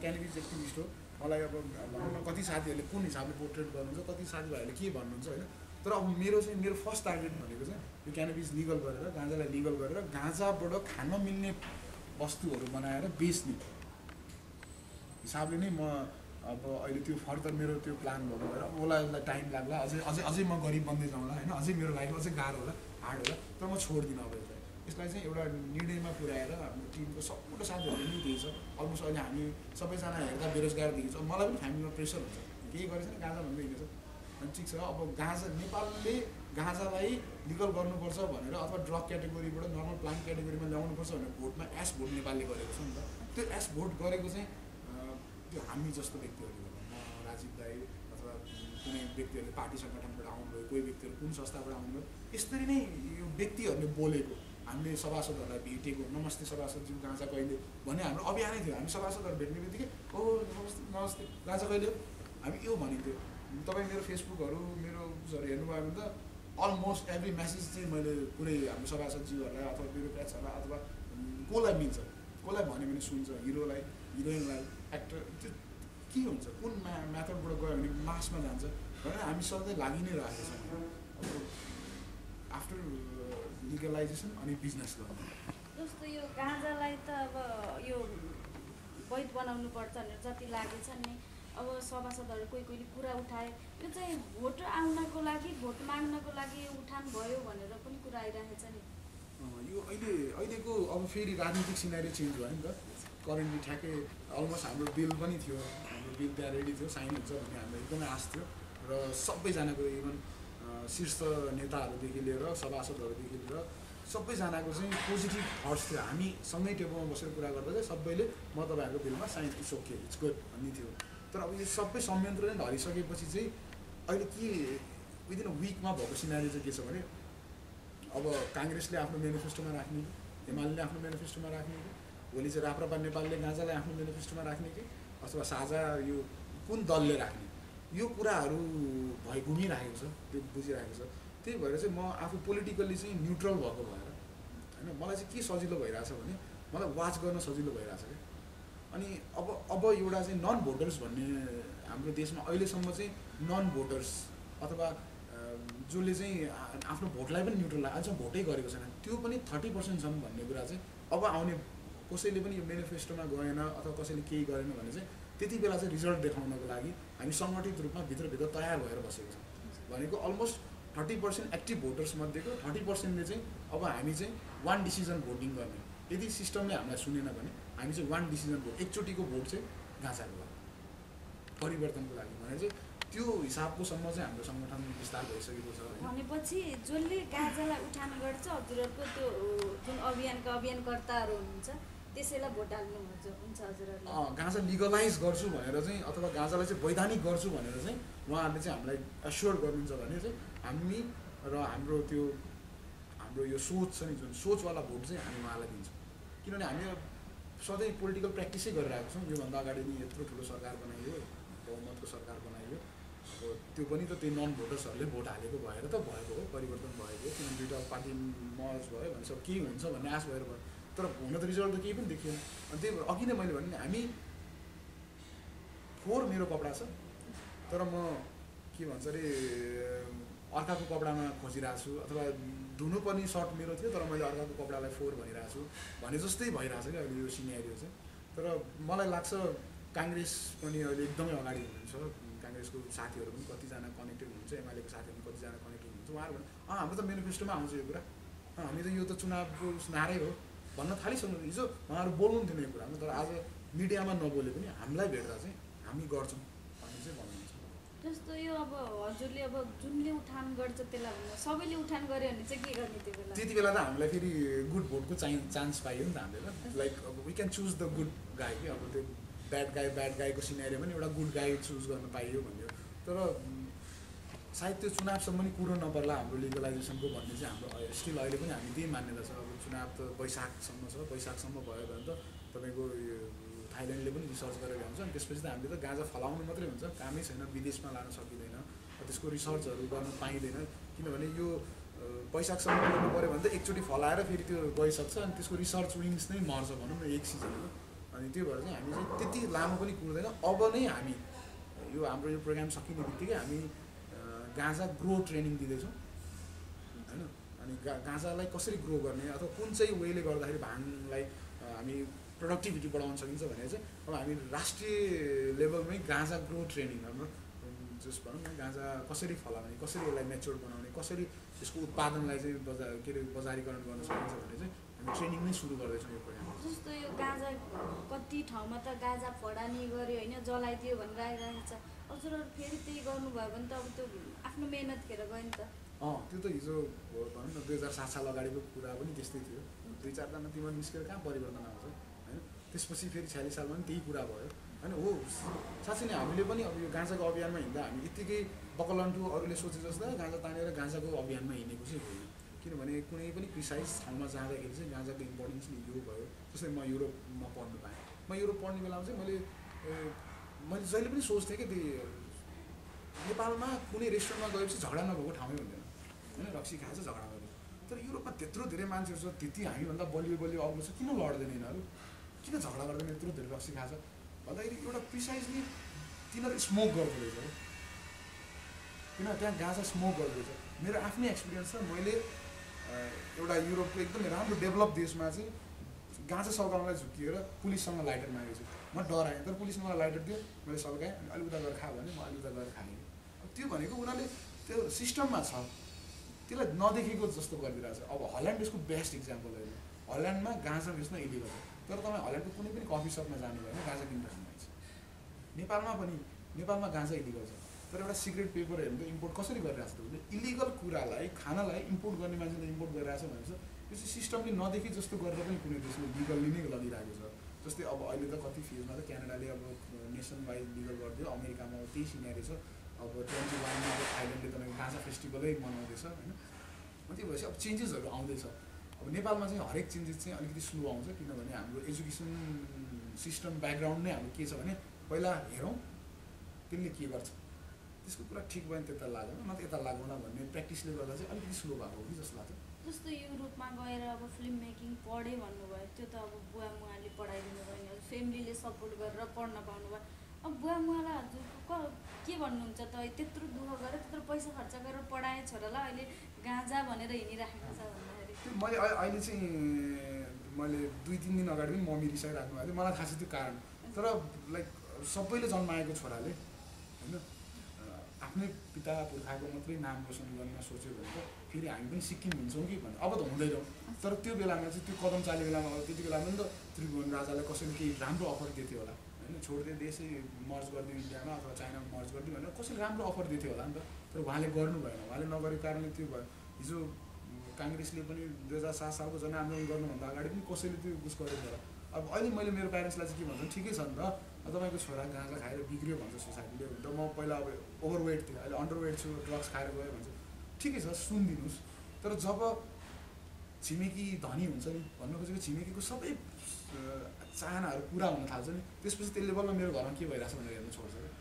क्यानाबिस एक्टिभिस्ट हो। मलाई अब भनौँ न कति साथीहरूले कुन हिसाबले पोर्ट्रेट गर्नुहुन्छ, कति साथीभाइहरूले के भन्नुहुन्छ होइन, तर अब मेरो फर्स्ट टार्गेट भनेको चाहिँ यो क्यानाबिस लिगल गरेर, गाँजालाई लिगल गरेर गाँजाबाट खान मिल्ने वस्तुहरू बनाएर बेच्ने हिसाबले नै म अब अहिले त्यो फर्दर मेरो त्यो प्लान भएको भएर उसलाई टाइम लाग्ला, अझै म गरिब बन्दै जाउँला होइन, अझै मेरो लाइफ अझै गाह्रो होला, हार्ड होला, तर म छोड्दिनँ। अब यसलाई चाहिँ एउटा निर्णयमा पुर्याएर हाम्रो टिमको सबैवटा साथीहरूले नि दिएछ। अलमोस्ट अहिले हामी सबैजना हेर्दा बेरोजगार देखिन्छ। मलाई पनि फ्यामिलीमा प्रेसर हुन्छ, केही गरेछ नि गाँजा भन्दै हिँडेछ। अनि ठिक छ, अब नेपालले गाँजालाई लिगल गर्नुपर्छ भनेर अथवा ड्रग क्याटेगोरीबाट नर्मल प्लान्ट क्याटेगोरीमा ल्याउनुपर्छ भनेर भोटमा एस भोट नेपालले गरेको छ नि त। त्यो एस भोट गरेको चाहिँ त्यो हामी जस्तो व्यक्तिहरूले गर्दा, म राजीव दाई अथवा कुनै व्यक्तिहरूले पार्टी सङ्गठनबाट आउनुभयो, कोही व्यक्तिहरू कुन संस्थाबाट आउनुभयो, यसरी नै यो व्यक्तिहरूले बोलेको, हामीले सभासदहरूलाई भेटेको, नमस्ते सभासदज्यू गाँजा कहिले भन्ने हाम्रो अभियानै थियो। हामी सभासदहरू भेट्ने बित्तिकै ओ नमस्ते गाँजा कहिले हो, हामी यो भनिन्थ्यो। तपाईँ मेरो फेसबुकहरू मेरो उसहरू हेर्नुभयो भने त अलमोस्ट एभ्री मेसेज चाहिँ मैले कुनै हाम्रो सभासदज्यूहरूलाई अथवा ब्युरोक्रेट्सहरूलाई अथवा कसलाई मिल्छ, कसलाई भन्यो भने सुन्छ, हिरोलाई, हिरोइनलाई, एक्टर, त्यो के हुन्छ, कुन म्याथडबाट गयो भने मासमा जान्छ भनेर हामी सधैँ लागि नै रहेको छौँ। अब आफ्टर लिगलाइजेसन अनि बिजनेस गर्नु जस्तो यो गाँजालाई त अब यो वैध बनाउनु पर्छ भनेर जति लागेछ नि, अब सभासदहरू कोही कुरा उठाए, यो चाहिँ भोट आउनको लागि, भोट माग्नको लागि उठान भयो भनेर पनि कुरा आइरहेको छ नि। यो अहिलेको अब फेरि राजनीतिक सिनारी चेन्ज भयो नि त। करेन्टली ठ्याक्कै अलमोस्ट हाम्रो बिल पनि थियो, हाम्रो बिल त्यहाँ रेडी थियो, साइन हुन्छ भन्ने हाम्रो एकदमै आश थियो र सबैजनाको इभन शीर्ष नेताहरूदेखि लिएर सभासदहरूदेखि लिएर सबैजनाको चाहिँ पोजिटिभ थट्स थियो। हामी सँगै टेबलमा बसेर कुरा गर्दा चाहिँ सबैले म तपाईँहरूको बिलमा sign it's okay it's good भन्ने थियो। तर अब यो सबै संयन्त्र नै ढलिसकेपछि चाहिँ अहिले के विदिन अ विकमा भएको सिनारी चाहिँ के छ भने अब काङ्ग्रेसले आफ्नो मेनिफेस्टोमा राख्ने, एमाले आफ्नो मेनिफेस्टोमा राख्ने, भोलि चाहिँ राप्रपा नेपालले गाँजालाई आफ्नो मेनिफेस्टोमा राख्ने कि अथवा साझा यो कुन दलले राख्ने, यो कुराहरू घुमिरहेको छ, त्यो बुझिरहेको छ। त्यही भएर चाहिँ म आफू पोलिटिकल्ली चाहिँ न्युट्रल भएको भएर होइन, मलाई चाहिँ के सजिलो भइरहेछ भने मलाई वाच गर्न सजिलो भइरहेछ क्या। अनि अब एउटा चाहिँ नन भोटर्स भन्ने हाम्रो देशमा अहिलेसम्म चाहिँ नन भोटर्स अथवा जसले चाहिँ आफ्नो भोटलाई पनि न्युट्रल अझ भोटै गरेको छैन त्यो पनि 30% छन् भन्ने कुरा चाहिँ अब आउने कसैले पनि यो मेनिफेस्टोमा गएन अथवा कसैले केही गरेन भने चाहिँ त्यति बेला चाहिँ रिजल्ट देखाउनको लागि हामी सङ्गठित रूपमा भित्रभित्र तयार भएर बसेको छौँ। भनेको अलमोस्ट 30% एक्टिभ भोटर्स मध्येको 30%ले चाहिँ अब हामी चाहिँ वान डिसिजन भोटिङ गर्ने, यदि सिस्टमले हामीलाई सुनेन भने हामी चाहिँ वान डिसिजन भोट, एकचोटिको भोट चाहिँ गाँजाको लागि, परिवर्तनको लागि भने चाहिँ त्यो हिसाबकोसम्म चाहिँ हाम्रो सङ्गठन विस्तार भइसकेको छ। भनेपछि जसले गाँजालाई उठान गर्छ हजुरहरूको त्यो जुन अभियानकर्ताहरू हुनुहुन्छ त्यसैलाई भोट हाल्नु हुन्छ हजुरहरूले? गाँजा लिगलाइज गर्छु भनेर चाहिँ अथवा गाँजालाई चाहिँ वैधानिक गर्छु भनेर चाहिँ उहाँहरूले चाहिँ हामीलाई एस्योर गर्नुहुन्छ भने चाहिँ हामी र हाम्रो यो सोच छ नि, जुन सोचवाला भोट चाहिँ हामी उहाँलाई दिन्छौँ। किनभने हामी सधैँ पोलिटिकल प्र्याक्टिसै गरिरहेको छौँ। योभन्दा अगाडि नि यत्रो ठुलो सरकार बनाइयो, बहुमतको सरकार बनाइयो, अब त्यो पनि त त्यही नन भोटर्सहरूले भोट हालेको भएर त भएको हो, परिवर्तन भएको हो। किनभने दुईवटा पार्टी मर्ज भयो भने सब केही हुन्छ भन्ने आश भएर भयो, तर हुन त रिजल्ट त केही पनि देखिएन। अनि त्यही भएर अघि नै मैले भने हामी फोहोर मेरो कपडा छ, तर म के भन्छ अरे अर्काको कपडामा खोजिरहेको छु, अथवा धुनुपर्ने सर्ट मेरो थियो तर मैले अर्काको कपडालाई फोहोर भनिरहेको छु भने जस्तै भइरहेछ क्या अहिले यो सिनेरियो चाहिँ। तर मलाई लाग्छ काङ्ग्रेस पनि अहिले एकदमै अगाडि हुनुहुन्छ, काङ्ग्रेसको साथीहरू पनि कतिजना कनेक्टेड हुनुहुन्छ, एमालेको साथीहरू पनि कतिजना कनेक्टेड हुनुहुन्छ। उहाँहरू हाम्रो त मेनिफेस्टोमा आउँछ यो कुरा, हामी त यो त चुनावको नारै हो भन्न थालिसक्नु। हिजो उहाँहरू बोल्नु थिएन यो कुरामा, तर आज मिडियामा नबोले पनि हामीलाई भेट्दा चाहिँ हामी गर्छौँ भन्ने चाहिँ भन्नुहुन्छ। जस्तो यो अब हजुरले अब जुनले उठान गर्छ त्यसलाई भन्नु, सबैले उठान गर्यो भने चाहिँ के गर्ने त्यो बेला? त्यति बेला त हामीलाई फेरि गुड भोटको चान्स पाइयो नि त हामीले, लाइक अब we can choose the good guy कि अब त्यो ब्याड गाईको सिनेरियो पनि एउटा गुड गाई चुज गर्न पाइयो भन्यो। तर सायद त्यो चुनावसम्म पनि कुरो नपर्ला हाम्रो लिगलाइजेसनको भन्ने चाहिँ हाम्रो स्टिल अहिले पनि हामी त्यही मान्यता छ। अब चुनाव त वैशाखसम्म छ, वैशाखसम्म भयो भने त तपाईँको थाइल्यान्डले पनि रिसर्च गरेर ल्याउँछ, अनि त्यसपछि त हामीले त गाँजा फलाउनु मात्रै हुन्छ, कामै छैन, विदेशमा लान सकिँदैन, त्यसको रिसर्चहरू गर्न पाइँदैन। किनभने यो वैशाखसम्म गर्नु पऱ्यो भने त एकचोटि फलाएर फेरि त्यो गइसक्छ, अनि त्यसको रिसर्च विङ्स नै मर्छ भनौँ न एक सिजनको। अनि त्यो भएर चाहिँ हामी चाहिँ त्यति लामो पनि कुर्दैन। अब नै हामी यो हाम्रो यो प्रोग्राम सकिने बित्तिकै हामी गाँजा ग्रो ट्रेनिङ दिँदैछौँ होइन। अनि गाँजालाई कसरी ग्रो गर्ने अथवा कुन चाहिँ वेले गर्दाखेरि भाङलाई हामी प्रोडक्टिभिटी बढाउन सकिन्छ भने चाहिँ अब हामी राष्ट्रिय लेभलमै गाँजा ग्रो ट्रेनिङ हाम्रो जस भनौँ न, गाँजा कसरी फलाउने, कसरी यसलाई मेच्योर बनाउने, कसरी यसको उत्पादनलाई चाहिँ बजारीकरण गर्न सकिन्छ भने चाहिँ हामी ट्रेनिङ नै सुरु गर्दैछौँ यो प्रोग्राम। जस्तो यो गाँजा कति ठाउँमा त गाँजा फडानी गऱ्यो होइन, जलाइदियो भनेर आइरहेको छ। हजुरहरू फेरि त्यही गर्नुभयो भने त अब त्यो आफ्नो मेहनत खेर गयो नि त। त्यो त हिजो भनौँ न 2007 साल अगाडिको कुरा पनि त्यस्तै थियो। 2-4जना तिम्रो निस्केर कहाँ परिवर्तन आउँछ होइन। त्यसपछि फेरि 46 सालमा पनि त्यही कुरा भयो होइन। हो साँच्चै नै हामीले पनि अब यो गाँजाको अभियानमा हिँड्दा हामी यत्तिकै बकलन्टु अरूले सोचे जस्तो गाँजा तानेर गाँजाको अभियानमा हिँडेको चाहिँ होइन। किनभने कुनै पनि प्रिसाइज ठाउँमा जाँदाखेरि चाहिँ गाँजाको इम्पोर्टेन्स यो भयो। जस्तै म युरोपमा पढ्नु पाएँ, म युरोप पढ्ने बेलामा चाहिँ मैले जहिले पनि सोच्थेँ कि त्यो नेपालमा कुनै रेस्टुरेन्टमा गएपछि झगडा नभएको ठाउँै हुँदैन होइन, रक्सी खाएछ झगडा गरेर। तर युरोपमा त्यत्रो धेरै मान्छेहरू छ, त्यति हामीभन्दा बलियो अग्लो छ, किन लड्दैन यिनीहरू, किन झगडा गर्दैन, यत्रो धेरै रक्सी खान्छ भन्दाखेरि एउटा प्रिसाइजली तिनीहरू स्मोक गर्दो रहेछ हो। किन त्यहाँ गाँजा स्मोक गर्दो रहेछ। मेरो आफ्नै एक्सपिरियन्स छ, मैले एउटा युरोपको एकदमै राम्रो डेभलप देशमा चाहिँ गाँजा सल्काउनलाई झुकिएर पुलिससँग लाइटर मागेको छु। म डराएँ, तर पुलिसले मलाई लाइटर दियो, मैले सल्काएँ, अनि अलिक उता गएर खा भने म अलिक उता गएर खाएँ। त्यो भनेको उनीहरूले त्यो सिस्टममा छ, त्यसलाई नदेखेको जस्तो गरिदिरहेको छ। अब हल्यान्ड यसको बेस्ट इक्जाम्पल होइन। हल्यान्डमा गाँजा बेच्न इलिगल छ, तर तपाईँ हल्यान्डको कुनै पनि कफी सपमा जानुभयो भने गाँजा किनेर खानुहुन्छ। नेपालमा गाँजा इलिगल छ, तर एउटा सिक्रेट पेपर हेर्नु त इम्पोर्ट कसरी गरिरहेको छ त। इलिगल कुरालाई खानालाई इम्पोर्ट गर्ने मान्छेले इम्पोर्ट गरिरहेछ भने चाहिँ यो चाहिँ सिस्टमले नदेखि जस्तो गरेर पनि कुनै देशले लिगल्ली नै लगिरहेको छ। जस्तै अब अहिले त कति फेजमा त क्यानाडाले अब नेसन वाइड लिगल गरिदियो, अमेरिकामा त्यही सिनेरियो छ। अब 21मा अब थाइल्यान्डले तपाईँको गाँजा फेस्टिभलै मनाउँदैछ होइन। त्यो भएपछि अब चेन्जेसहरू आउँदैछ। अब नेपालमा चाहिँ हरेक चेन्जेस चाहिँ अलिकति स्लो आउँछ, किनभने हाम्रो एजुकेसन सिस्टम ब्याकग्राउन्ड नै हाम्रो के छ भने पहिला हेरौँ त्यसले के गर्छ, त्यसको कुरा ठिक भयो भने त्यता लागौँ न त यता लागौँला भन्ने प्र्याक्टिसले गर्दा चाहिँ अलिकति स्लो भएको हो कि जस्तो लाग्छ। जस्तो युरोपमा गएर अब फिल्म मेकिङ पढेँ भन्नुभयो, त्यो त अब बुवा मुवाले पढाइदिनु भयो, फ्यामिलीले सपोर्ट गरेर पढ्न पाउनुभयो। अब बुवा मुवालाई हजुरको के भन्नुहुन्छ त, त्यत्रो दुःख गरेर त्यत्रो पैसा खर्च गरेर पढाएँ छोरालाई, अहिले गाँजा भनेर हिँडिराखेको छ भन्दाखेरि मैले अहिले चाहिँ मैले 2-3 दिन अगाडि पनि मम्मी रिसाइराख्नु भएको थियो, मलाई थाहा छ त्यो कारण। तर लाइक सबैले जन्माएको छोराले होइन आफ्नै पिता पुर्खाको मात्रै नाम रोसन गर्न सोच्यो भने त फेरि हामी पनि सिक्किम हुन्छौँ कि भन्ने अब त हुँदैनौँ। तर त्यो बेलामा चाहिँ त्यो कदम चालेको बेलामा त्यति बेलामा पनि त त्रिभुवन राजालाई कसैले केही राम्रो अफर दिएको होला होइन, छोडिदियो देशै मर्ज गरिदियो इन्डियामा अथवा चाइनामा मर्ज गरिदियो भनेर कसैले राम्रो अफर दिएको होला नि त। तर उहाँले गर्नु भएन, उहाँले नगरेको कारणले त्यो भयो। हिजो काङ्ग्रेसले पनि 2007 सालको जनआन्दोलन गर्नुभन्दा अगाडि पनि कसैले त्यो उस गरेको होला। अब अहिले मैले मेरो प्यारेन्ट्सलाई चाहिँ के भन्छु, ठिकै छ नि त, तपाईँको छोरा गाँजा खाएर बिग्रियो भन्छ सोसाइटीले, त म पहिला अब ओभरवेट थिएँ, अहिले अन्डरवेट छु, ड्रग्स खाएर गयो भन्छ, ठिकै छ सुनिदिनुहोस्। तर जब छिमेकी धनी हुन्छ नि, भन्नु खोजेको छिमेकीको सबै चाहनाहरू पुरा हुन थाल्छ नि त्यसपछि त्यसले बल्ल मेरो घरमा के भइरहेछ भनेर हेर्नु छोड्छ क्या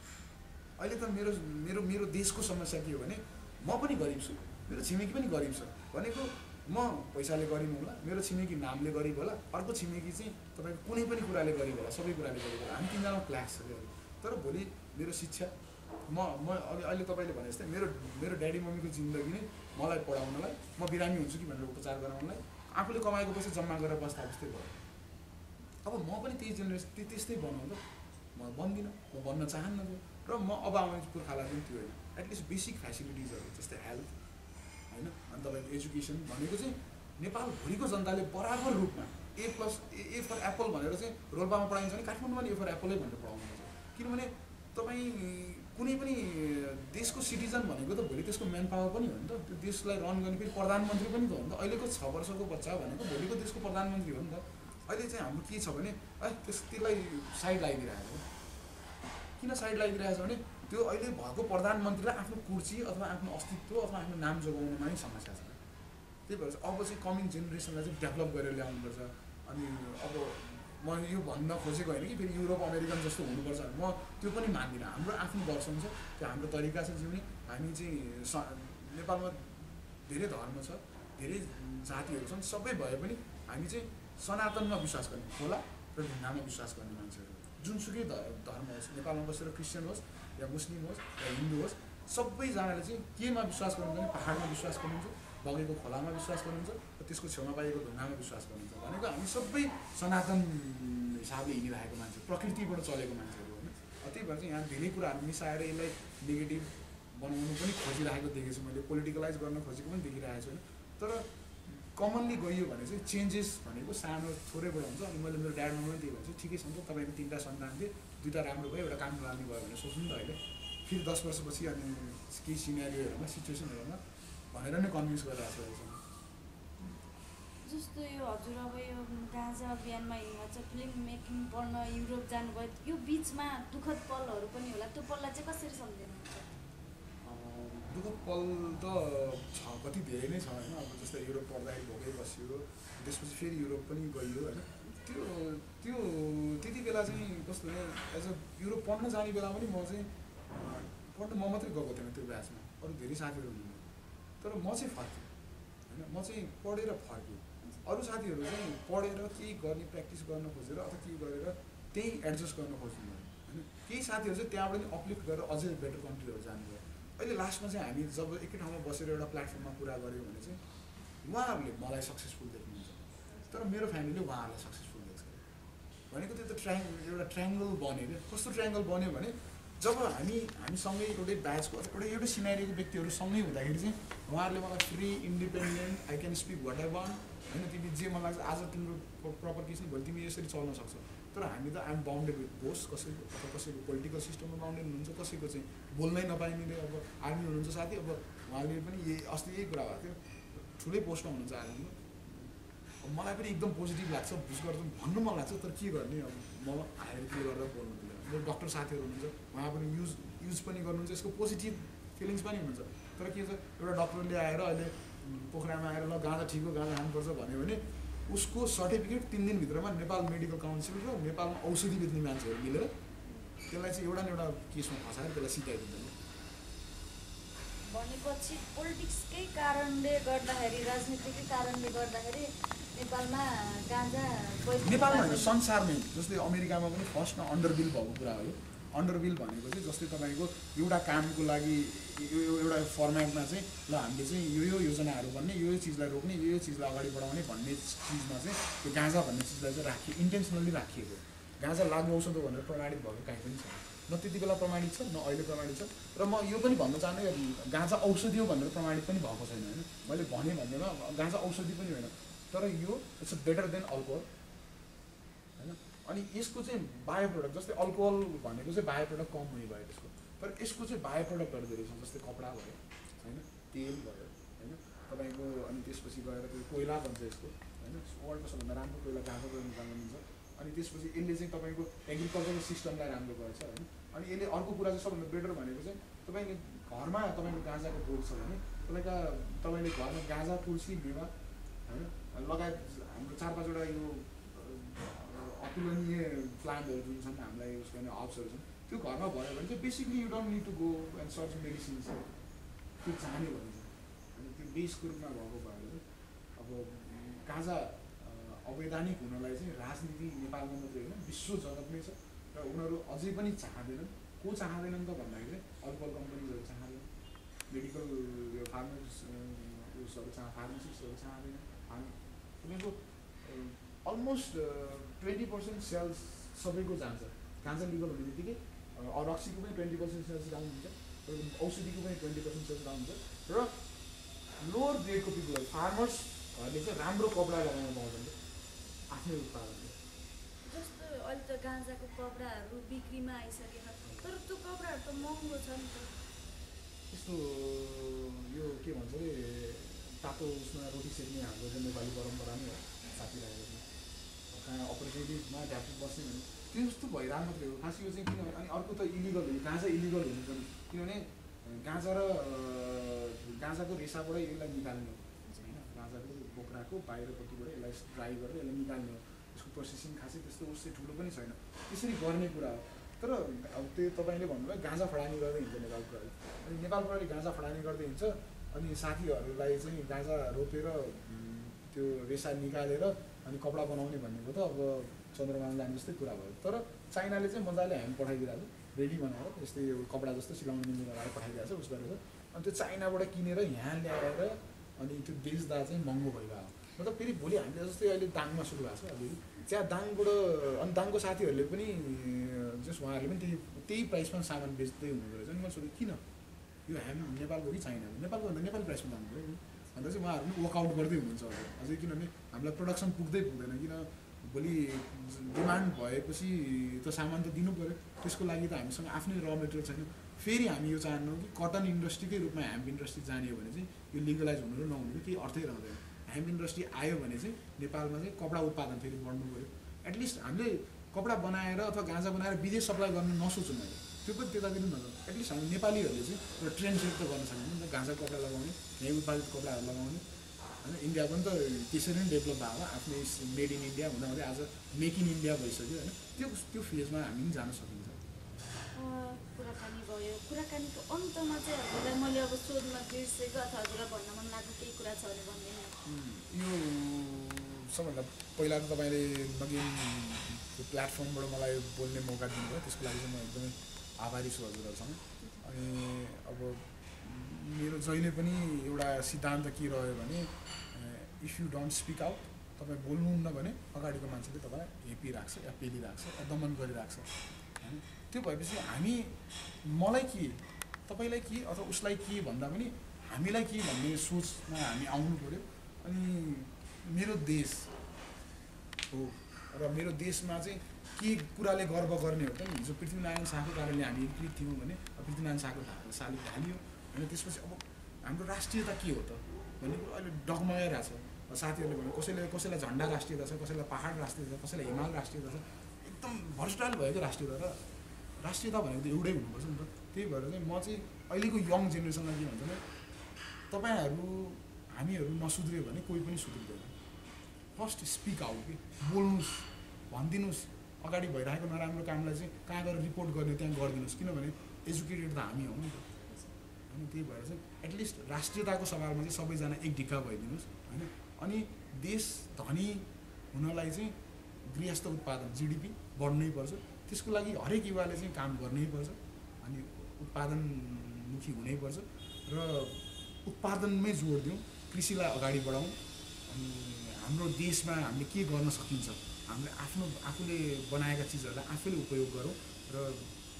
अहिले त मेरो मेरो मेरो देशको समस्या के हो भने म पनि गरिब छु मेरो छिमेकी पनि गरिब छ भनेको म पैसाले गरिब होला मेरो छिमेकी नामले गरिब होला अर्को छिमेकी चाहिँ तपाईँको कुनै पनि कुराले गरिब होला सबै कुराले गरिब होला हामी तिनजना क्लास छ क्या तर भोलि मेरो शिक्षा म अहिले तपाईँले भने जस्तै मेरो ड्याडी मम्मीको जिन्दगी नै मलाई पढाउनलाई म बिरामी हुन्छु कि भनेर उपचार गराउनलाई आफूले कमाएको पैसा जम्मा गरेर बस्दा जस्तै भयो अब म पनि त्यही जेनेरेसन त्यस्तै बनाउँ त म बन्दिनँ म बन्न चाहन्न त्यो र म अब आउने पुर्खालाई पनि त्यो होइन एटलिस्ट बेसिक फेसिलिटिजहरू जस्तै हेल्थ होइन अनि तपाईँको एजुकेसन भनेको चाहिँ नेपालभरिको जनताले बराबर रूपमा ए फर एप्पल भनेर चाहिँ रोल्पामा पढाइन्छ भने काठमाडौँमा पनि ए फर एप्पलै भनेर पढाउनुपर्छ किनभने तपाईँ कुनै पनि देशको सिटिजन भनेको त भोलि त्यसको म्यान पावर पनि हो नि त त्यो देशलाई रन गर्ने फेरि प्रधानमन्त्री पनि त हो नि त अहिलेको 6 वर्षको बच्चा भनेको भोलिको देशको प्रधानमन्त्री हो नि त अहिले चाहिँ हाम्रो के छ भने त्यसलाई साइड लगाइदिइरहेको किन साइड लगाइदिइरहेको छ भने त्यो अहिले भएको प्रधानमन्त्रीलाई आफ्नो कुर्सी अथवा आफ्नो अस्तित्व अथवा आफ्नो नाम जोगाउनुमा नै समस्या छ त्यही भएर चाहिँ अब चाहिँ कमिङ जेनेरेसनलाई चाहिँ डेभलप गरेर ल्याउनुपर्छ अनि अब म यो भन्न खोजेको होइन कि फेरि युरोप अमेरिकन जस्तो हुनुपर्छ म त्यो पनि मान्दिनँ हाम्रो आफ्नो दर्शन छ त्यो हाम्रो तरिका छ जिउने हामी चाहिँ नेपालमा धेरै धर्म छ धेरै जातिहरू छन् सबै भए पनि हामी चाहिँ सनातनमा विश्वास गर्ने खोला र ढुङ्गामा विश्वास गर्ने मान्छेहरू जुनसुकै धर्म होस् नेपालमा बसेर क्रिस्चियन होस् या मुस्लिम होस् या हिन्दू होस् सबैजनाले चाहिँ केमा विश्वास गर्नुहुन्छ भने पाहाडमा विश्वास गर्नुहुन्छ बगेको खोलामा विश्वास गर्नुहुन्छ र त्यसको छेउमा पाइएको ढुङ्गामा विश्वास गर्नुहुन्छ भनेको हामी सबै सनातन हिसाबले हिँडिरहेको मान्छे प्रकृतिबाट चलेको मान्छेहरू होइन त्यही भएर चाहिँ यहाँ धेरै कुराहरू मिसाएर यसलाई नेगेटिभ बनाउनु पनि खोजिरहेको देखेको छु मैले पोलिटिकलाइज गर्न खोजेको पनि देखिरहेको छु होइन तर कमनली गइयो भने चाहिँ चेन्जेस भनेको सानो थोरैबाट हुन्छ अनि मैले मेरो ड्याडमा पनि त्यही भन्छु ठिकै छ नि त तपाईँको 3टा सन्तान थिए 2टा राम्रो भयो एउटा काम नराम्रो भयो भनेर सोच्नु नि त अहिले फेरि 10 वर्षपछि अनि केही सिनेरियोहरूमा सिचुएसनहरूमा भनेर नै कन्भिन्स गरिरहेको छ जस्तो यो हजुर अब यो गाँजा अभियानमा हिमाचल फिल्म मेकिङ पढ्न युरोप जानुभयो यो बिचमा दुःखद पलहरू पनि होला त्यो पललाई चाहिँ कसरी सम्झिनुहुन्छ दुःखद पल त छ कति धेरै नै छ होइन अब जस्तै युरोप पढ्दाखेरि भोकै बस्यो त्यसपछि फेरि युरोप पनि गइयो होइन त्यो त्यति बेला चाहिँ कस्तो हो एज अ युरोप पढ्न जाने बेला पनि म चाहिँ पढ्न म मात्रै गएको थिएन त्यो ब्याचमा अरू धेरै साथीहरू हुनुहुन्थ्यो तर म चाहिँ फर्केँ होइन म चाहिँ पढेर फर्केँ अरू साथीहरू चाहिँ पढेर केही गर्ने प्र्याक्टिस गर्न खोजेर अथवा केही गरेर त्यही एडजस्ट गर्न खोज्नु होइन केही साथीहरू चाहिँ त्यहाँबाट नि अपलिफ्ट गरेर अझै बेटर कन्ट्रीहरू जानुभयो अहिले लास्टमा चाहिँ हामी जब एकै ठाउँमा बसेर एउटा प्लेटफर्ममा कुरा गऱ्यौँ भने चाहिँ उहाँहरूले मलाई सक्सेसफुल देख्नुहुन्छ तर मेरो फ्यामिलीले उहाँहरूलाई सक्सेसफुल देख्छ भनेको त्यो त एउटा ट्रायङ्गल बन्यो क्या कस्तो ट्रायङ्गल बन्यो भने जब हामीसँगै एउटै ब्याचको एउटै सिनारीको व्यक्तिहरू सँगै हुँदाखेरि चाहिँ उहाँहरूले मलाई free independent I can speak what I want होइन तिमी जे मन लाग्छ आज तिम्रो प्रपर केस नि भोलि तिमी यसरी चल्न सक्छौ तर हामी त आइएम बााउन्डेड विथ बोस कसैको अथवा कसैको पोलिटिकल सिस्टममा बााउन्डेड हुनुहुन्छ कसैको चाहिँ बोल्नै नपाइने अब आर्मी हुनुहुन्छ साथी अब उहाँले पनि अस्ति यही कुरा भएको थियो ठुलै पोस्टमा हुनुहुन्छ आर्मीमा मलाई पनि एकदम पोजिटिभ लाग्छ बुझ गर्दा भन्नु मन लाग्छ तर के गर्ने अब म हायर के गरेर बोल्नु दिँदैन मेरो डक्टर साथीहरू हुनुहुन्छ उहाँ पनि युज पनि गर्नुहुन्छ यसको पोजिटिभ फिलिङ्स पनि हुन्छ तर के छ एउटा डक्टरले आएर अहिले पोखरामा आएर ल गाँजा ठिक हो गाँजा खानुपर्छ भन्यो भने उसको सर्टिफिकेट 3 दिनभित्रमा नेपाल मेडिकल काउन्सिल र नेपालमा औषधि बेच्ने मान्छेहरू मिलेर त्यसलाई चाहिँ एउटा न एउटा केसमा फसाएर त्यसलाई सिकाइदिन्छ भनेपछि पोलिटिक्सकै कारणले गर्दाखेरि राजनीतिकै कारणले गर्दाखेरि नेपालमा गाँजा नेपालमा होइन संसारमै जस्तै अमेरिकामा पनि फर्स्टमा अन्डर बिल भएको कुरा हो अन्डर बिल भनेको चाहिँ जस्तै तपाईँको एउटा कामको लागि एउटा फर्मेटमा चाहिँ ल हामीले चाहिँ यो योजनाहरू भन्ने यो चिजलाई रोक्ने यो चिजलाई अगाडि बढाउने भन्ने चिजमा चाहिँ त्यो गाँजा भन्ने चिजलाई चाहिँ इन्टेन्सनली राखिएको गाँजा लागु औषध हो भनेर प्रमाणित भएको काहीँ पनि छ न त्यति बेला प्रमाणित छ न अहिले प्रमाणित छ र म यो पनि भन्न चाहन्छु गाँजा औषधि हो भनेर प्रमाणित पनि भएको छैन होइन मैले भने भन्दैमा गाँजा औषधि पनि होइन तर यो इट्स बेटर देन अल्कोहल होइन अनि यसको चाहिँ बायो प्रडक्ट जस्तै अल्कोहल भनेको चाहिँ बायो प्रडक्ट कम हुने भयो त्यसको तर यसको चाहिँ बायो प्रडक्टहरू धेरै छ जस्तै कपडा भयो होइन तेल भयो होइन तपाईँको अनि त्यसपछि गएर त्यो कोइला भन्छ यसको होइन वर्ल्डको सबभन्दा राम्रो कोइला गाँजाको निकाल्नुहुन्छ अनि त्यसपछि यसले चाहिँ तपाईँको एग्रिकल्चरल सिस्टमलाई राम्रो गर्छ होइन अनि यसले अर्को कुरा चाहिँ सबभन्दा बेटर भनेको चाहिँ तपाईँले घरमा तपाईँको गाँजाको बोट छ भने तपाईँले घरमा गाँजा तुलसी बिरुवा होइन लगायत हाम्रो 4-5 वटा यो तुलनीय प्लान्टहरू जुन छन् हामीलाई उसको हर्ब्सहरू छन् त्यो घरमा भयो भने चाहिँ basically you don't need to go and search medicines त्यो चाहने भने चाहिँ अनि त्यो बेसको रूपमा भएको भएर चाहिँ अब गाँजा अवैधानिक हुनलाई चाहिँ राजनीति नेपालमा मात्रै होइन विश्व जगतमै छ र उनीहरू अझै पनि चाहँदैनन्। को चाहँदैनन् त भन्दाखेरि चाहिँ अल्कोहल कम्पनीहरू चाहँदैन, मेडिकल यो फार्मासिस्टहरू चाहँदैन। उनीहरूको अलमोस्ट 20% सेल्स सबैको जान्छ। गाँजा लिगल हुने बित्तिकै रक्सीको पनि 20% सेल्स डाउन हुन्छ, औषधिको पनि 20% सेल्स डाउन हुन्छ र लोवर ग्रेडको पिपलहरू फार्मर्सहरूले चाहिँ राम्रो कपडा लगाउन पाउँछन् आफ्नै उत्पादनले। जस्तो अहिले त गाँजाको कपडाहरू बिक्रीमा आइसकेन, तर त्यो कपडाहरू त महँगो छ नि त। यस्तो यो के भन्छ अरे तातो उसमा रोटी सेक्ने हाम्रो चाहिँ नेपाली परम्परा नै हो। साथीभाइहरू कहाँ अपर्च्युनिटिजमा ढ्याप्पु बस्ने भने त्यो जस्तो भइरहेको मात्रै हो खास। यो चाहिँ किनभने अनि अर्को त इलिगल हो, गाँजा इलिगल हुनु पनि किनभने गाँजाको रेसाबाटै यसलाई निकाल्ने हो होइन। गाँजाको बोक्राको बाहिरपट्टिबाट यसलाई ड्राई गरेर यसलाई निकाल्ने हो। यसको प्रोसेसिङ खासै त्यस्तो उसै ठुलो पनि छैन, त्यसरी गर्ने कुरा हो। तर अब त्यो तपाईँले भन्नुभयो गाँजा फडानी गर्दै हिँड्छ नेपाल प्रहरी। अनि नेपाल प्रहरी गाँजा फडानी गर्दै हिँड्छ अनि साथीहरूलाई चाहिँ गाँजा रोपेर त्यो रेसा निकालेर अनि कपडा बनाउने भनेको त अब चन्द्रमामा जाने जस्तै कुरा भयो। तर चाइनाले चाहिँ मजाले हामी पठाइदिरहेको छ रेडी बनाएर, यस्तै कपडा जस्तो सिलाउने मिल्ने लगाएर पठाइदिएको छ उस गरेर। अनि त्यो चाइनाबाट किनेर यहाँ ल्याएर अनि त्यो बेच्दा चाहिँ महँगो भइरहेको। मतलब फेरि भोलि हामीले जस्तै अहिले दाङमा सुरु भएको छ अलिअलि त्यहाँ दाङबाट अनि दाङको साथीहरूले पनि जस उहाँहरूले पनि त्यही प्राइसमा सामान बेच्दै हुनुहुँदो रहेछ। अनि मैले सोधेँ किन यो हामी नेपालको कि चाइनाको, नेपालको भन्दा नेपाली प्राइसमा जानु पऱ्यो नि अन्त चाहिँ उहाँहरू पनि वर्कआउट गर्दै हुनुहुन्छ अझै। किनभने हामीलाई प्रोडक्सन पुग्दैन, किन भोलि डिमान्ड भएपछि त सामान त दिनु पऱ्यो। त्यसको लागि त हामीसँग आफ्नै र मेटेरियल छैन। फेरि हामी यो चाहन्नौँ कि कटन इन्डस्ट्रीकै रूपमा ह्याम्प इन्डस्ट्री जाने हो भने चाहिँ यो लिगलाइज हुनु र नहुनुको केही अर्थै रहँदैन। ह्याम्प इन्डस्ट्री आयो भने चाहिँ नेपालमा चाहिँ कपडा उत्पादन फेरि बढ्नु पऱ्यो। एटलिस्ट हामीले कपडा बनाएर अथवा गाँजा बनाएर विदेश सप्लाई गर्नु नसोचौँ अहिले, त्यो पनि त्यतातिर नजाउँ। एटलिस्ट हामी नेपालीहरूले चाहिँ एउटा ट्रेन्ड सेट त गर्न सक्छौँ नि त, गाँजा कपडा लगाउने, यहीँ उत्पादित कपडाहरू लगाउने होइन। इन्डिया पनि त त्यसरी नै डेभलप भएको आफ्नै मेड इन इन्डिया हुँदा हुँदै आज मेक इन इन्डिया भइसक्यो होइन। त्यो फेजमा हामी पनि जान सकिन्छ। कुराकानी भयो, कुराकानीको अन्तमा चाहिँ हजुरलाई मैले अब सोध्न बिर्सेको अथवा हजुरलाई भन्न मन लागेको केही कुरा छ भने भन्दैन। यो सबभन्दा पहिला त तपाईँले नगिन त्यो प्लेटफर्मबाट मलाई बोल्ने मौका दिनुभयो, त्यसको लागि चाहिँ म एकदमै आभारी छु हजुरहरूसँग। अनि अब मेरो जहिले पनि एउटा सिद्धान्त के रह्यो भने if you don't speak out, तपाईँ बोल्नुहुन्न भने अगाडिको मान्छेले तपाईँलाई हेपिराख्छ या पेलिराख्छ या दमन गरिराख्छ होइन। त्यो भएपछि हामी मलाई के तपाईँलाई के अथवा उसलाई के भन्दा पनि हामीलाई के भन्ने सोचमा हामी आउनु पऱ्यो। अनि मेरो देश हो र मेरो देशमा चाहिँ के कुराले गर्व गर्ने हो त नि। हिजो पृथ्वीनारायण शाहको कारणले हामी एकीकृत थियौँ भने पृथ्वीनारायण शाहको शालिग ढालियो होइन। त्यसपछि अब हाम्रो राष्ट्रियता के हो त भन्ने कुरो अहिले डगमगाइरहेको छ। साथीहरूले भन्यो कसैलाई झन्डा राष्ट्रियता छ, कसैलाई पहाड राष्ट्रियता छ, कसैलाई हिमाल राष्ट्रियता छ। एकदम भर्सटाइल भएको राष्ट्रियता र राष्ट्रियता भनेको त एउटै हुनुपर्छ नि त। त्यही भएर चाहिँ म चाहिँ अहिलेको यङ जेनेरेसनलाई के भन्छ भने तपाईँहरू हामीहरू नसुध्रियो भने कोही पनि सुध्रिँदैन। फर्स्ट स्पिक आउट कि बोल्नुहोस्, भनिदिनुहोस्। अगाडि भइरहेको नराम्रो कामलाई चाहिँ कहाँ गएर रिपोर्ट गर्ने त्यहाँ गरिदिनुहोस्, किनभने एजुकेटेड त हामी हौँ नि त होइन। त्यही भएर चाहिँ एटलिस्ट राष्ट्रियताको सवालमा चाहिँ सबैजना एक ढिक्का भइदिनुहोस् होइन। अनि देश धनी हुनलाई चाहिँ गृहस्थ उत्पादन जिडिपी बढ्नै पर्छ। त्यसको लागि हरेक युवाले चाहिँ काम गर्नै पर्छ अनि उत्पादनमुखी हुनैपर्छ र उत्पादनमै जोड दिउँ, कृषिलाई अगाडि बढाउँ। अनि हाम्रो देशमा हामीले के गर्न सकिन्छ, हामीले आफूले बनाएका चिजहरूलाई आफैले उपयोग गरौँ र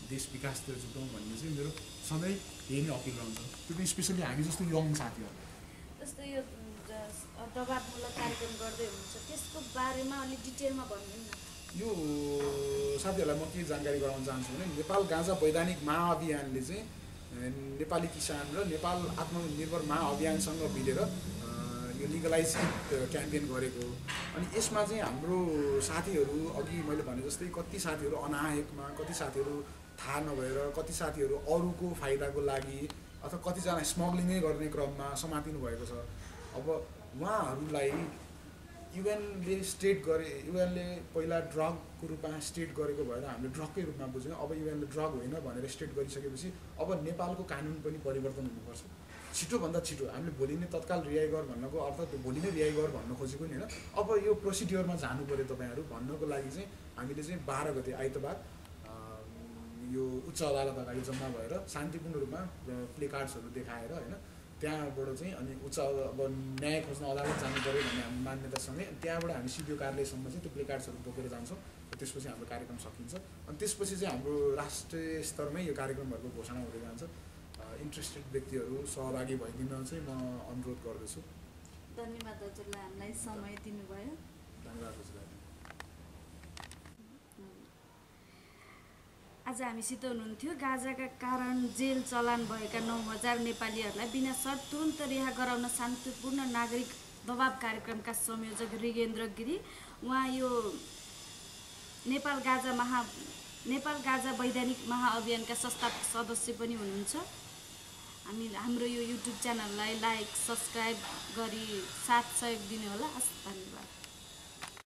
देश विकासतिर जुटौँ भन्ने चाहिँ मेरो सधैँ यही नै अपिल रहन्छ। त्यो पनि स्पेसली हामी जस्तो यङ साथीहरू। जस्तो यो दबावमूलक कार्यक्रम गर्दै हुनुहुन्छ त्यसको बारेमा अलिक डिटेलमा भनिदिनु न। यो साथीहरूलाई म के जानकारी गराउन चाहन्छु भने नेपाल गाँजा वैधानिक महाअभियानले चाहिँ नेपाली किसान र नेपाल आत्मनिर्भर महाअभियानसँग मिलेर यो लिगलाइज क्याम्पेन गरेको। अनि यसमा चाहिँ हाम्रो साथीहरू अघि मैले भने जस्तै कति साथीहरू अनाहकमा, कति साथीहरू थाहा नभएर, कति साथीहरू अरूको फाइदाको लागि अथवा कतिजना स्मग्लिङै गर्ने क्रममा समातिनु भएको छ। अब उहाँहरूलाई युएनले स्टेट गरे, युएनले पहिला ड्रगको रूपमा स्टेट गरेको भएर हामीले ड्रगकै रूपमा बुझ्यौँ। अब युएनले ड्रग होइन भनेर स्टेट गरिसकेपछि अब नेपालको कानुन पनि परिवर्तन हुनुपर्छ छिटोभन्दा छिटो। हामीले भोलि नै तत्काल रिहाई गर भन्नको अर्थ त्यो भोलि नै रिहाई गर भन्न खोजेको नि होइन। अब यो प्रोसिड्योरमा जानु पऱ्यो तपाईँहरू भन्नको लागि चाहिँ हामीले चाहिँ 12 गते आइतबार यो उच्च अदालत अगाडि जम्मा भएर शान्तिपूर्ण रूपमा प्ले कार्ड्सहरू देखाएर होइन त्यहाँबाट चाहिँ अनि उच्च अब न्याय खोज्न अदालत जानु पऱ्यो भन्ने हाम्रो मान्यतासँगै त्यहाँबाट हामी सिडिओ कार्यालयसम्म चाहिँ त्यो प्ले कार्ड्सहरू बोकेर जान्छौँ। त्यसपछि हाम्रो कार्यक्रम सकिन्छ। अनि त्यसपछि चाहिँ हाम्रो राष्ट्रिय स्तरमै यो कार्यक्रमहरूको घोषणा हुँदै जान्छ। इन्ट्रेस्टेड व्यक्तिहरू सहभागी भइदिन चाहिँ म अनुरोध गर्दछु। धन्यवाद हजुरलाई हामीलाई समय दिनुभयो। धन्यवाद हजुरलाई। आज हामीसित हुनुहुन्थ्यो गाँजाका कारण जेल चलान भएका 9000 नेपालीहरूलाई बिना शर्त तुरुन्त रिहा गराउन शान्तिपूर्ण नागरिक दबाव कार्यक्रमका संयोजक रिगेन्द्र गिरी। उहाँ यो नेपाल गाँजा वैधानिक महाअभियानका संस्थापक सदस्य पनि हुनुहुन्छ। हाम्रो यो युट्युब च्यानललाई लाइक सब्सक्राइब गरी साथ सहयोग दिनुहोला। धन्यवाद।